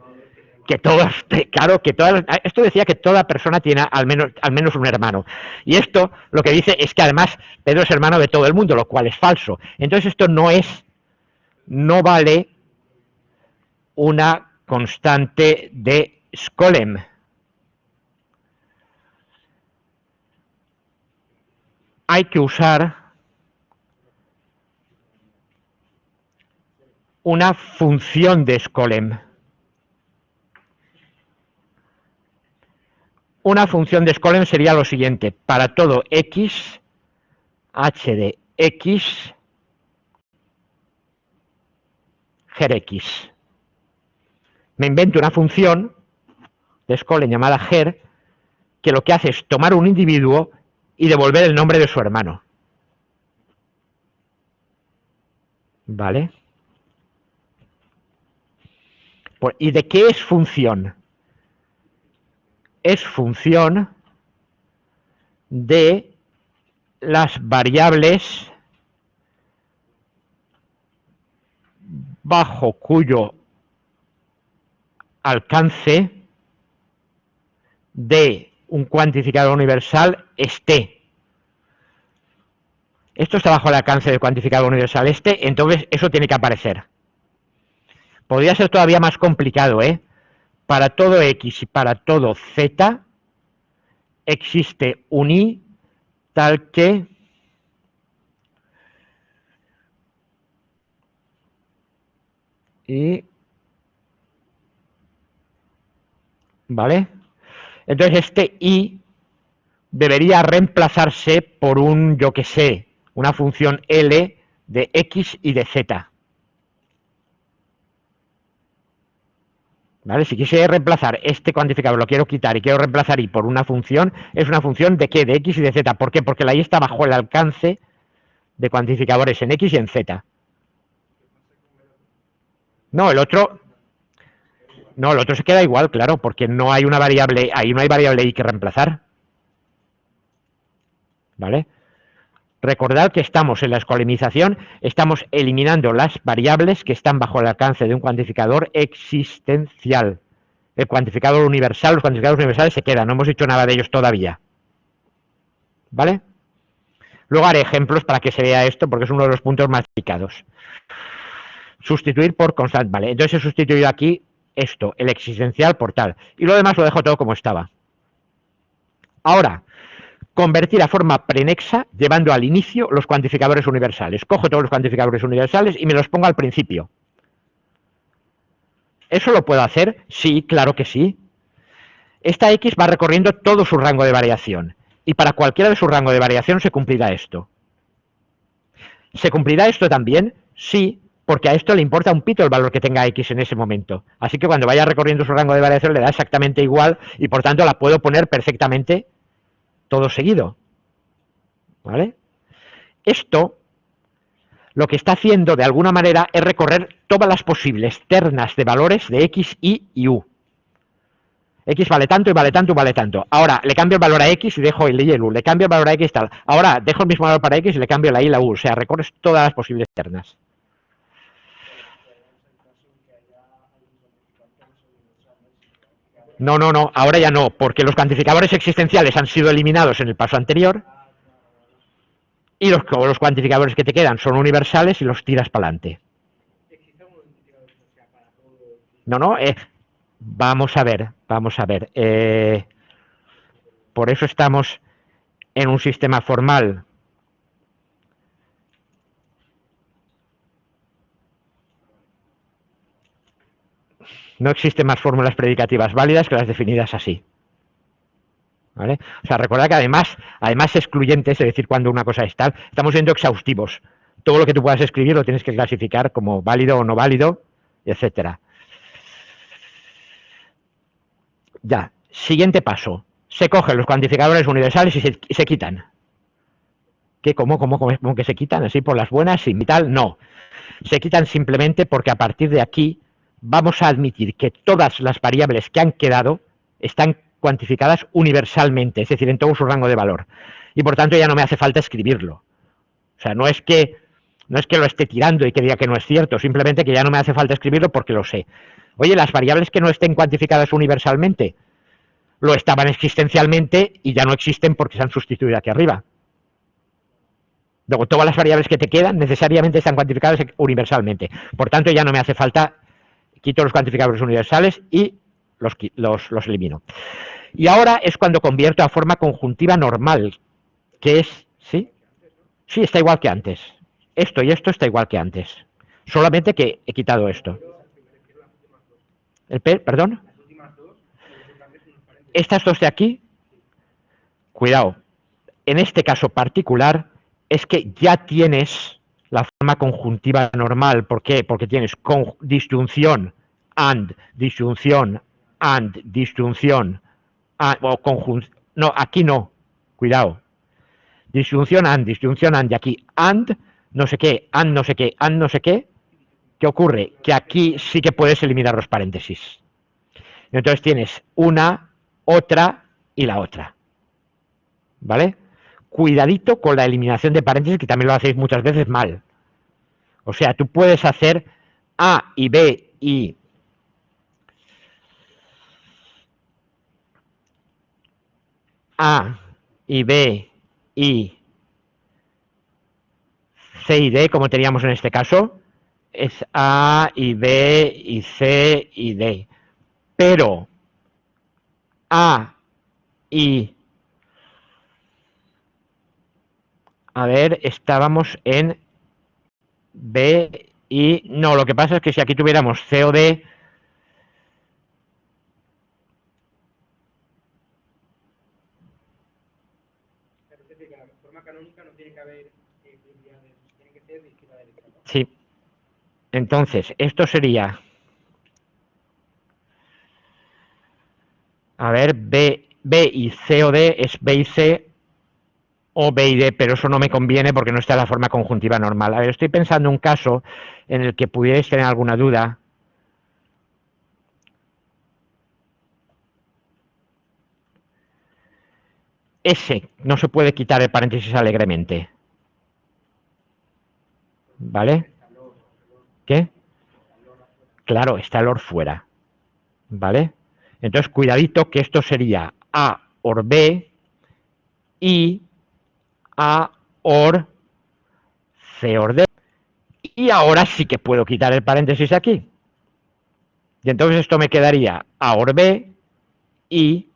Que todas, claro, que todas, esto decía que toda persona tiene al menos un hermano. Y esto lo que dice es que además Pedro es hermano de todo el mundo, lo cual es falso. Entonces esto no vale una constante de Skolem. Hay que usar una función de Skolem. Una función de Skolem sería lo siguiente: para todo X, H de X, gerX. Me invento una función de Skolem llamada ger, que lo que hace es tomar un individuo y devolver el nombre de su hermano. ¿Vale? ¿Y de qué es función? Es función de las variables bajo cuyo alcance de un cuantificador universal esté. Esto está bajo el alcance del cuantificador universal entonces eso tiene que aparecer. Podría ser todavía más complicado, ¿eh? Para todo X y para todo Z existe un Y tal que ¿vale? Entonces este Y debería reemplazarse por un, yo que sé, una función L de X y de Z. ¿Vale? Si quisiera reemplazar este cuantificador, lo quiero quitar y quiero reemplazar Y por una función, es una función de ¿qué? De X y de Z. ¿Por qué? Porque la Y está bajo el alcance de cuantificadores en X y en Z. No, el otro se queda igual, claro, porque no hay una variable, ahí no hay variable Y que reemplazar. ¿Vale? Recordad que estamos en la escolemización, estamos eliminando las variables que están bajo el alcance de un cuantificador existencial. El cuantificador universal, los cuantificadores universales se quedan, no hemos dicho nada de ellos todavía. ¿Vale? Luego haré ejemplos para que se vea esto, porque es uno de los puntos más delicados. Sustituir por constante, vale. Entonces he sustituido aquí esto, el existencial por tal. Y lo demás lo dejo todo como estaba. Ahora, convertir a forma prenexa llevando al inicio los cuantificadores universales. Cojo todos los cuantificadores universales y me los pongo al principio. ¿Eso lo puedo hacer? Sí, claro que sí. Esta X va recorriendo todo su rango de variación. Y para cualquiera de su rango de variación se cumplirá esto. ¿Se cumplirá esto también? Sí, porque a esto le importa un pito el valor que tenga X en ese momento. Así que cuando vaya recorriendo su rango de variación le da exactamente igual y por tanto la puedo poner perfectamente todo seguido. ¿Vale? Esto lo que está haciendo de alguna manera es recorrer todas las posibles ternas de valores de X, Y U. X vale tanto y vale tanto y vale tanto. Ahora le cambio el valor a X y dejo el Y y el U. Le cambio el valor a X y tal. Ahora dejo el mismo valor para X y le cambio la Y y la U. O sea, recorres todas las posibles ternas. No, no, no. Ahora ya no. Porque los cuantificadores existenciales han sido eliminados en el paso anterior. Y los cuantificadores que te quedan son universales y los tiras para adelante. No, no. Vamos a ver. Vamos a ver. Por eso estamos en un sistema formal. No existen más fórmulas predicativas válidas que las definidas así. ¿Vale? O sea, recordad que además excluyentes, es decir, cuando una cosa es tal, estamos siendo exhaustivos. Todo lo que tú puedas escribir lo tienes que clasificar como válido o no válido, etcétera. Ya, siguiente paso. Se cogen los cuantificadores universales y se quitan. ¿Qué? ¿Cómo que se quitan? ¿Así por las buenas, sin tal? No. Se quitan simplemente porque a partir de aquí vamos a admitir que todas las variables que han quedado están cuantificadas universalmente, es decir, en todo su rango de valor. Y por tanto ya no me hace falta escribirlo. O sea, no es que lo esté tirando y que diga que no es cierto, simplemente que ya no me hace falta escribirlo porque lo sé. Oye, las variables que no estén cuantificadas universalmente lo estaban existencialmente y ya no existen porque se han sustituido aquí arriba. Luego, todas las variables que te quedan necesariamente están cuantificadas universalmente. Por tanto, ya no me hace falta, quito los cuantificadores universales y los elimino. Y ahora es cuando convierto a forma conjuntiva normal, que es, ¿sí? Sí, está igual que antes. Esto y esto está igual que antes. Solamente que he quitado esto. ¿Perdón? Estas dos de aquí, cuidado. En este caso particular, es que ya tienes la forma conjuntiva normal. ¿Por qué? Porque tienes disyunción, disyunción, disyunción, o conjunción. No, aquí no. Cuidado. Disyunción, y aquí no sé qué, no sé qué, no sé qué. ¿Qué ocurre? Que aquí sí que puedes eliminar los paréntesis. Entonces tienes una, otra y la otra. ¿Vale? Cuidadito con la eliminación de paréntesis, que también lo hacéis muchas veces mal. O sea, tú puedes hacer A y B y A y B y C y D, como teníamos en este caso, es A y B y C y D. Pero A y... A ver, estábamos en B y... No, lo que pasa es que si aquí tuviéramos C o D... Sí. Entonces, esto sería... A ver, B y C o D es B y C o B y D, pero eso no me conviene porque no está en la forma conjuntiva normal. A ver, estoy pensando un caso en el que pudierais tener alguna duda. S, no se puede quitar el paréntesis alegremente. ¿Vale? ¿Qué? Claro, está el OR fuera. ¿Vale? Entonces, cuidadito que esto sería A or B y A or C or D. Y ahora sí que puedo quitar el paréntesis aquí. Y entonces esto me quedaría A or B y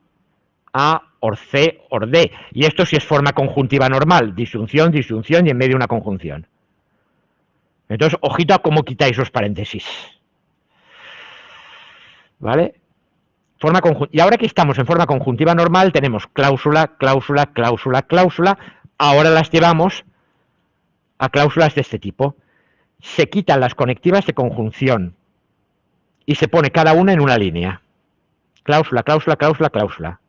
A or C or D. Y esto sí es forma conjuntiva normal. Disyunción, disyunción y en medio una conjunción. Entonces, ojito a cómo quitáis los paréntesis. ¿Vale? Y ahora que estamos en forma conjuntiva normal, tenemos cláusula, cláusula, cláusula, cláusula. Ahora las llevamos a cláusulas de este tipo. Se quitan las conectivas de conjunción y se pone cada una en una línea. Cláusula, cláusula, cláusula, cláusula.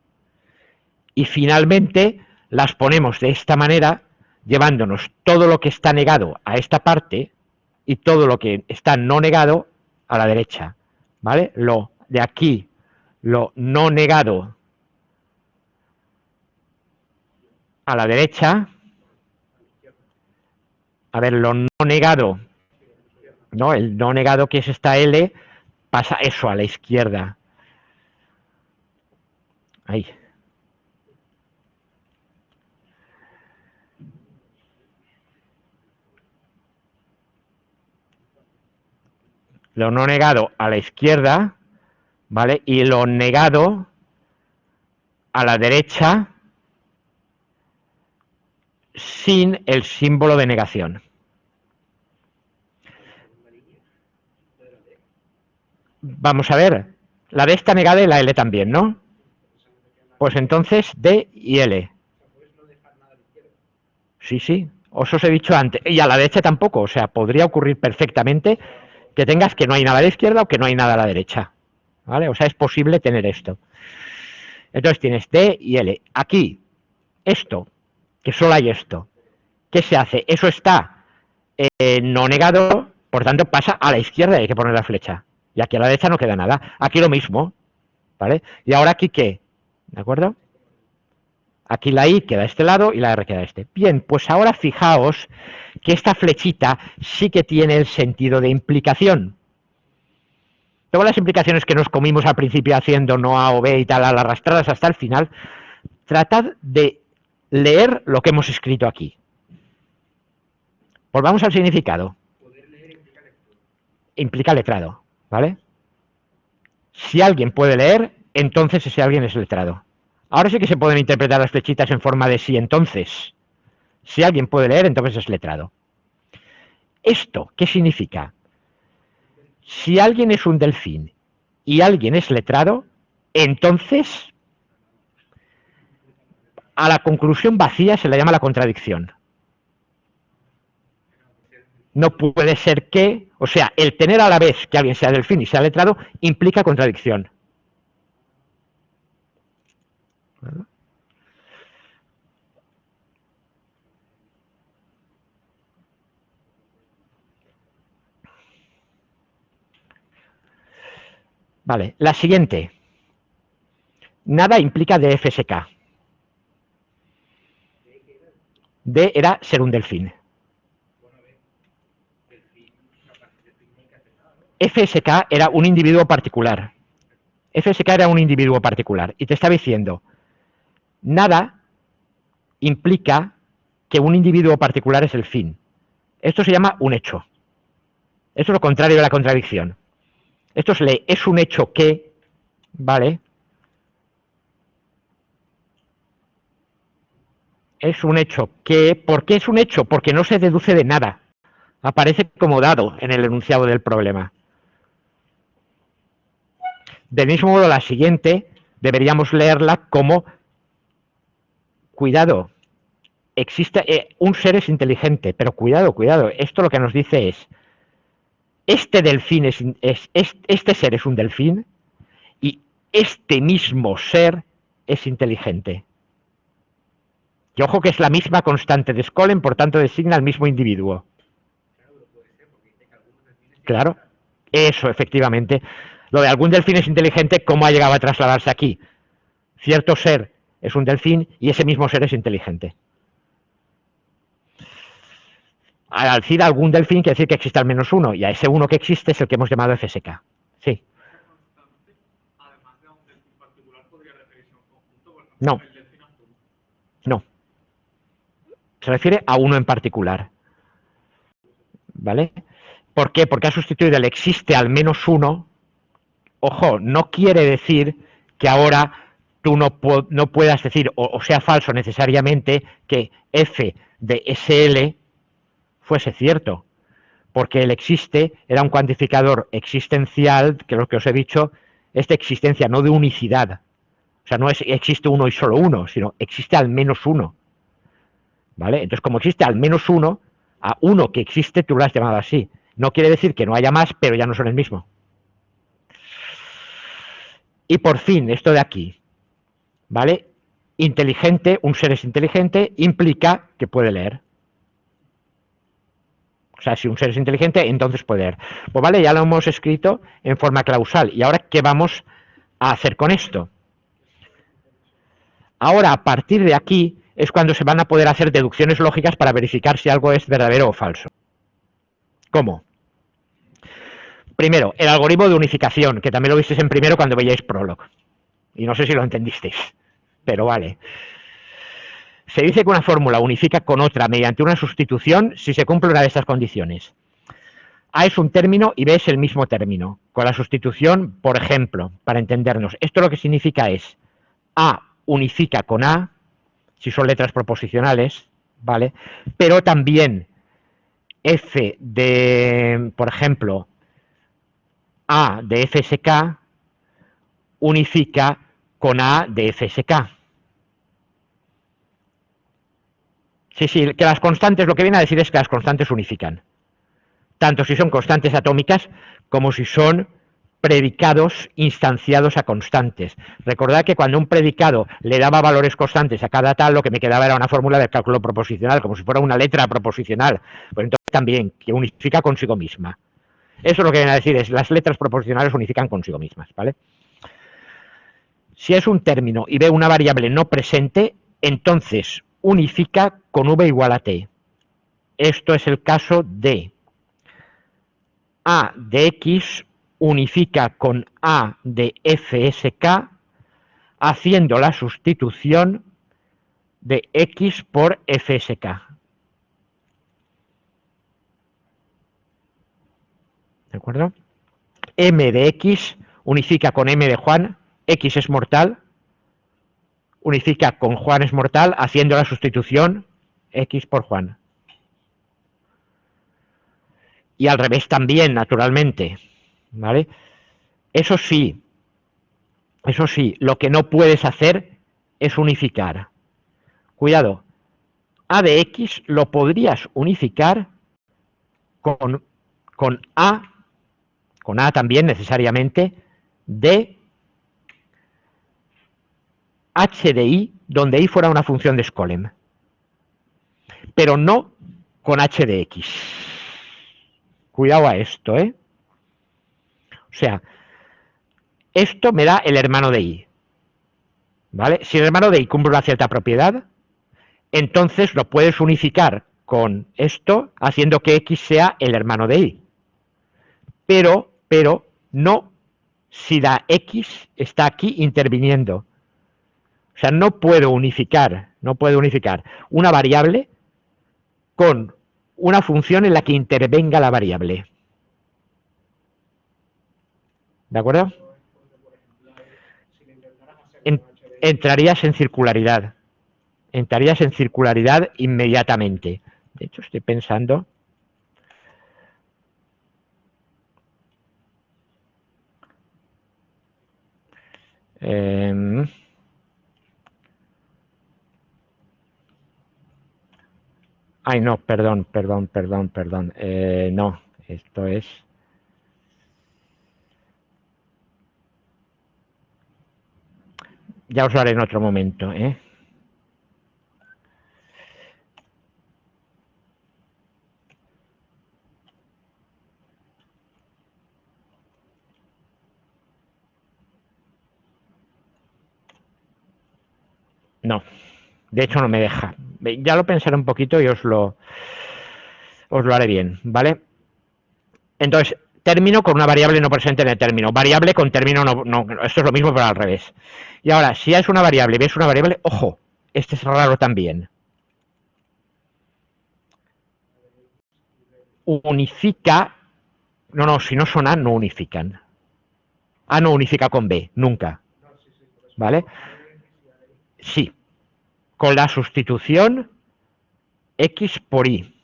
Y finalmente las ponemos de esta manera, llevándonos todo lo que está negado a esta parte y todo lo que está no negado a la derecha. ¿Vale? Lo de aquí, lo no negado a la derecha. A ver, lo no negado, ¿no? El no negado que es esta L, pasa eso a la izquierda. Ahí. Lo no negado a la izquierda, ¿vale? Y lo negado a la derecha sin el símbolo de negación. Vamos a ver, la D está negada y la L también, ¿no? Pues entonces D y L. Sí, sí, os he dicho antes. Y a la derecha tampoco, o sea, podría ocurrir perfectamente que tengas que no hay nada a la izquierda o que no hay nada a la derecha. ¿Vale? O sea, es posible tener esto. Entonces tienes D y L. Aquí, esto, que solo hay esto. ¿Qué se hace? Eso está no negado, por tanto pasa a la izquierda y hay que poner la flecha. Y aquí a la derecha no queda nada. Aquí lo mismo, ¿vale? Y ahora aquí, ¿qué? ¿De acuerdo? Aquí la I queda a este lado y la R queda a este. Bien, pues ahora fijaos que esta flechita sí que tiene el sentido de implicación. Todas las implicaciones que nos comimos al principio haciendo no A o B y tal, al arrastrarlas hasta el final, tratad de leer lo que hemos escrito aquí. Volvamos al significado. Implica letrado, ¿vale? Si alguien puede leer, entonces ese alguien es letrado. Ahora sí que se pueden interpretar las flechitas en forma de sí, entonces. Si alguien puede leer, entonces es letrado. ¿Esto qué significa? Si alguien es un delfín y alguien es letrado, entonces a la conclusión vacía se le llama la contradicción. No puede ser que, o sea, el tener a la vez que alguien sea delfín y sea letrado implica contradicción. Vale, la siguiente. Nada implica DFSK. D era ser un delfín. FSK era un individuo particular. FSK era un individuo particular. Y te estaba diciendo, nada implica que un individuo particular es el fin. Esto se llama un hecho. Esto es lo contrario de la contradicción. Esto es un hecho que, ¿vale? Es un hecho que, ¿por qué es un hecho? Porque no se deduce de nada. Aparece como dado en el enunciado del problema. Del mismo modo, la siguiente deberíamos leerla como, cuidado, existe, un ser es inteligente, pero cuidado, cuidado, esto lo que nos dice es, este delfín este ser es un delfín y este mismo ser es inteligente. Y ojo que es la misma constante de Skolem, por tanto designa al mismo individuo. Claro, eso, efectivamente. Lo de algún delfín es inteligente, ¿cómo ha llegado a trasladarse aquí? Cierto ser es un delfín y ese mismo ser es inteligente. Al decir algún delfín quiere decir que existe al menos uno, y a ese uno que existe es el que hemos llamado FSK. Sí. No, no. Se refiere a uno en particular. ¿Vale? ¿Por qué? Porque ha sustituido el existe al menos uno. Ojo, no quiere decir que ahora tú no puedas decir, o sea falso necesariamente, que f de SL fuese cierto. Porque el existe era un cuantificador existencial, que lo que os he dicho es de existencia, no de unicidad. O sea, no es existe uno y solo uno, sino existe al menos uno. ¿Vale? Entonces, como existe al menos uno, a uno que existe tú lo has llamado así. No quiere decir que no haya más, pero ya no son el mismo. Y por fin, esto de aquí, ¿vale? Inteligente, un ser es inteligente, implica que puede leer. O sea, si un ser es inteligente, entonces puede leer. Pues vale, ya lo hemos escrito en forma clausal. ¿Y ahora qué vamos a hacer con esto? Ahora, a partir de aquí, es cuando se van a poder hacer deducciones lógicas para verificar si algo es verdadero o falso. ¿Cómo? Primero, el algoritmo de unificación, que también lo visteis en primero cuando veíais Prolog. Y no sé si lo entendisteis, pero vale. Se dice que una fórmula unifica con otra mediante una sustitución si se cumple una de estas condiciones. A es un término y B es el mismo término. Con la sustitución, por ejemplo, para entendernos, esto lo que significa es A unifica con A, si son letras proposicionales, ¿vale? Pero también F de, por ejemplo, A de FSK unifica con A de FSK. Sí, sí, que las constantes, lo que viene a decir es que las constantes unifican. Tanto si son constantes atómicas como si son predicados instanciados a constantes. Recordad que cuando un predicado le daba valores constantes a cada tal, lo que me quedaba era una fórmula de cálculo proposicional, como si fuera una letra proposicional. Pues entonces también, que unifica consigo misma. Eso lo que viene a decir es, las letras proposicionales unifican consigo mismas, ¿vale? Si es un término y ve una variable no presente, entonces unifica con v igual a t. Esto es el caso de A de X unifica con A de FSK haciendo la sustitución de X por FSK. ¿De acuerdo? M de X unifica con M de Juan, X es mortal, unifica con Juan es mortal haciendo la sustitución X por Juan. Y al revés también, naturalmente, ¿vale? Eso sí, lo que no puedes hacer es unificar. Cuidado, A de X lo podrías unificar con A también necesariamente, de H de I, donde I fuera una función de Skolem, pero no con H de X. Cuidado a esto, ¿eh? O sea, esto me da el hermano de I, ¿vale? Si el hermano de I cumple una cierta propiedad, entonces lo puedes unificar con esto, haciendo que X sea el hermano de Y. Pero no si la X está aquí interviniendo. O sea, no puedo unificar una variable con una función en la que intervenga la variable. ¿De acuerdo? Entrarías en circularidad. Entrarías en circularidad inmediatamente. De hecho, estoy pensando... Ay, no, perdón. No, esto es... Ya os lo haré en otro momento, ¿eh? No, de hecho no me deja. Ya lo pensaré un poquito y os lo haré bien, ¿vale? Entonces, término con una variable no presente en el término. Variable con término no, esto es lo mismo pero al revés. Y ahora, si A es una variable y B es una variable, ojo, este es raro también. Unifica, no, si no son A no unifican. A no unifica con B, nunca. ¿Vale? Sí, con la sustitución X por Y.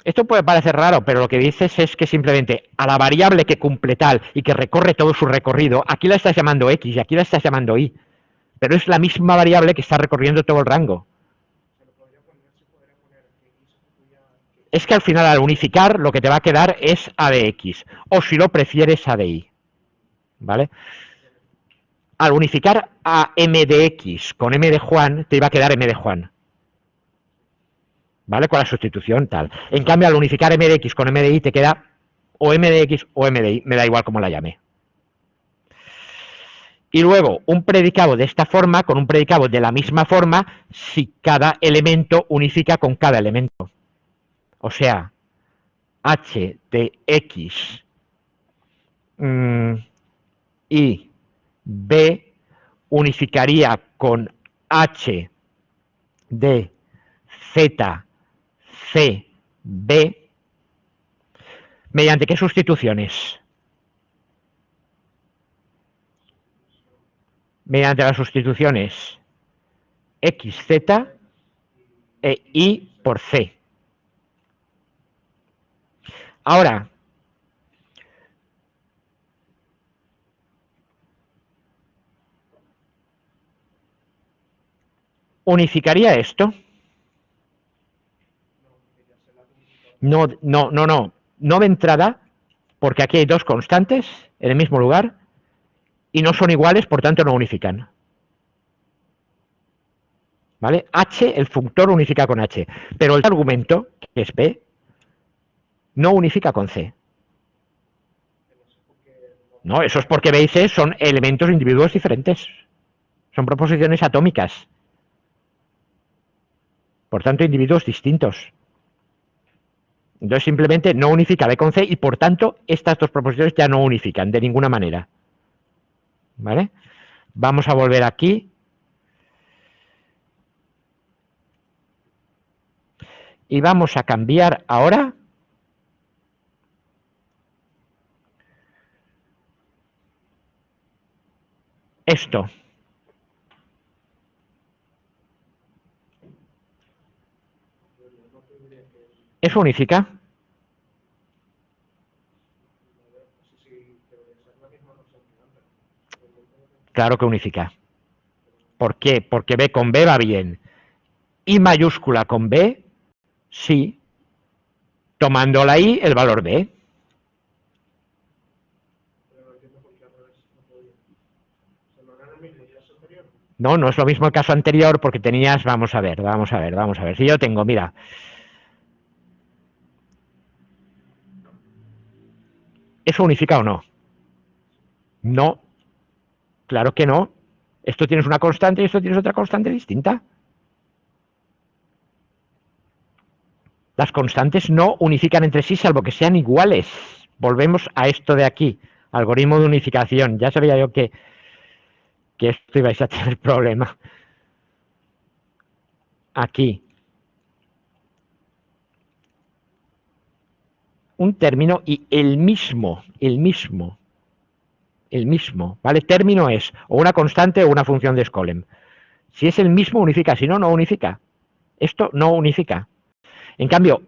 Esto puede parecer raro, pero lo que dices es que simplemente a la variable que cumple tal y que recorre todo su recorrido, aquí la estás llamando X y aquí la estás llamando Y, pero es la misma variable que está recorriendo todo el rango. Es que al final al unificar lo que te va a quedar es A de X, o si lo prefieres A de Y. ¿Vale? Al unificar a M de X con M de Juan, te iba a quedar M de Juan. ¿Vale? Con la sustitución tal. En cambio, al unificar M de X con M de Y te queda o M de X o M de Y, me da igual cómo la llame. Y luego, un predicado de esta forma, con un predicado de la misma forma, si cada elemento unifica con cada elemento. O sea, H de X y B unificaría con H de Z, C, B. ¿Mediante qué sustituciones? Mediante las sustituciones XZ e Y por C. Ahora, ¿unificaría esto? No, no, no, no. No de entrada, porque aquí hay dos constantes en el mismo lugar y no son iguales, por tanto no unifican. ¿Vale? H, el funtor unifica con H, pero el argumento, que es B, no unifica con C. No, eso es porque B y C son elementos individuos diferentes. Son proposiciones atómicas. Por tanto, individuos distintos. Entonces, simplemente no unifica B con C y, por tanto, estas dos proposiciones ya no unifican de ninguna manera. ¿Vale? Vamos a volver aquí. Y vamos a cambiar ahora esto. ¿Eso unifica? Claro que unifica. ¿Por qué? Porque B con B va bien. I mayúscula con B, sí. Tomando la I, el valor B. No, no es lo mismo el caso anterior porque tenías, vamos a ver. Si yo tengo, mira, ¿eso unifica o no? No, claro que no. Esto tienes una constante y esto tienes otra constante distinta. Las constantes no unifican entre sí salvo que sean iguales. Volvemos a esto de aquí, algoritmo de unificación. Ya sabía yo que esto ibais a tener problema. Aquí. Un término y el mismo, ¿vale? Término es o una constante o una función de Skolem. Si es el mismo, unifica, si no, no unifica. Esto no unifica. En cambio,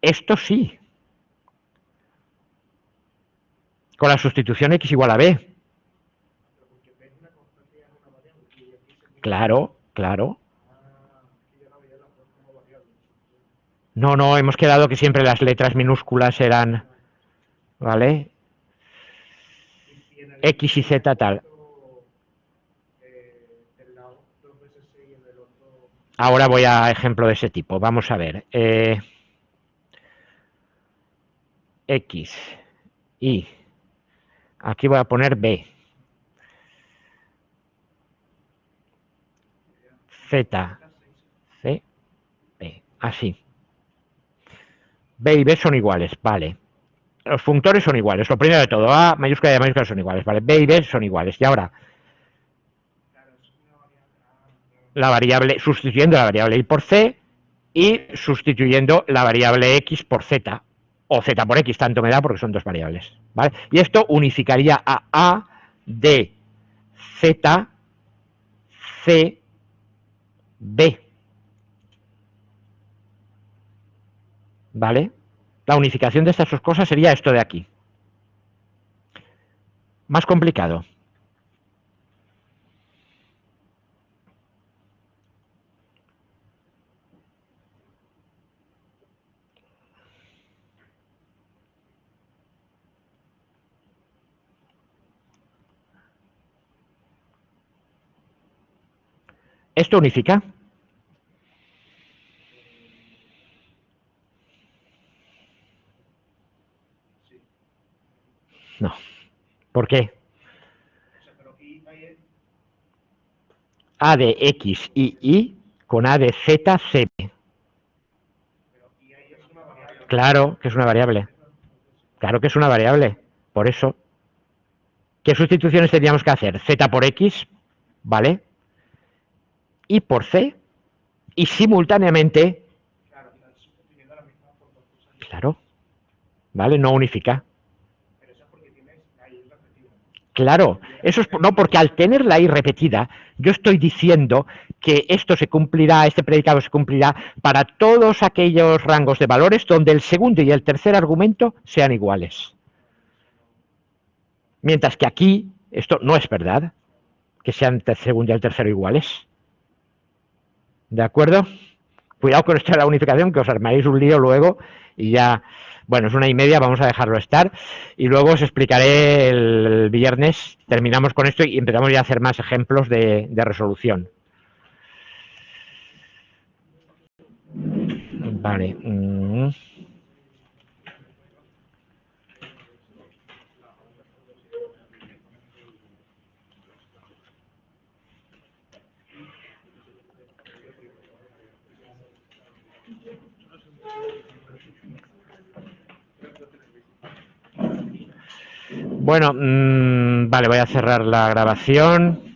esto sí. Con la sustitución X igual a B. Claro, claro. No, no, hemos quedado que siempre las letras minúsculas eran, ¿vale? X y Z tal. Ahora voy a ejemplo de ese tipo. Vamos a ver. X, Y. Aquí voy a poner B. Z, C, B. Así. B y B son iguales, vale. Los functores son iguales, lo primero de todo, A mayúscula y A mayúscula son iguales, vale. B y B son iguales. Y ahora, la variable, sustituyendo la variable Y por C y sustituyendo la variable X por Z, o Z por X, tanto me da porque son dos variables, ¿vale? Y esto unificaría a D, Z, C, B, ¿vale? La unificación de estas dos cosas sería esto de aquí. Más complicado. ¿Esto unifica? No. ¿Por qué? A de X y Y con A de Z, C. Claro que es una variable. Claro que es una variable. Por eso. ¿Qué sustituciones tendríamos que hacer? Z por X, ¿vale? Y por C. Y simultáneamente. Claro. ¿Vale? No unifica. Claro, eso es no, porque al tener la I repetida, yo estoy diciendo que esto se cumplirá, este predicado se cumplirá para todos aquellos rangos de valores donde el segundo y el tercer argumento sean iguales. Mientras que aquí esto no es verdad, que sean el segundo y el tercero iguales. ¿De acuerdo? Cuidado con esto de la unificación, que os armaréis un lío luego y ya. Bueno, es 1:30, vamos a dejarlo estar. Y luego os explicaré el viernes, terminamos con esto y empezamos ya a hacer más ejemplos de resolución. Vale. Bueno, vale, voy a cerrar la grabación.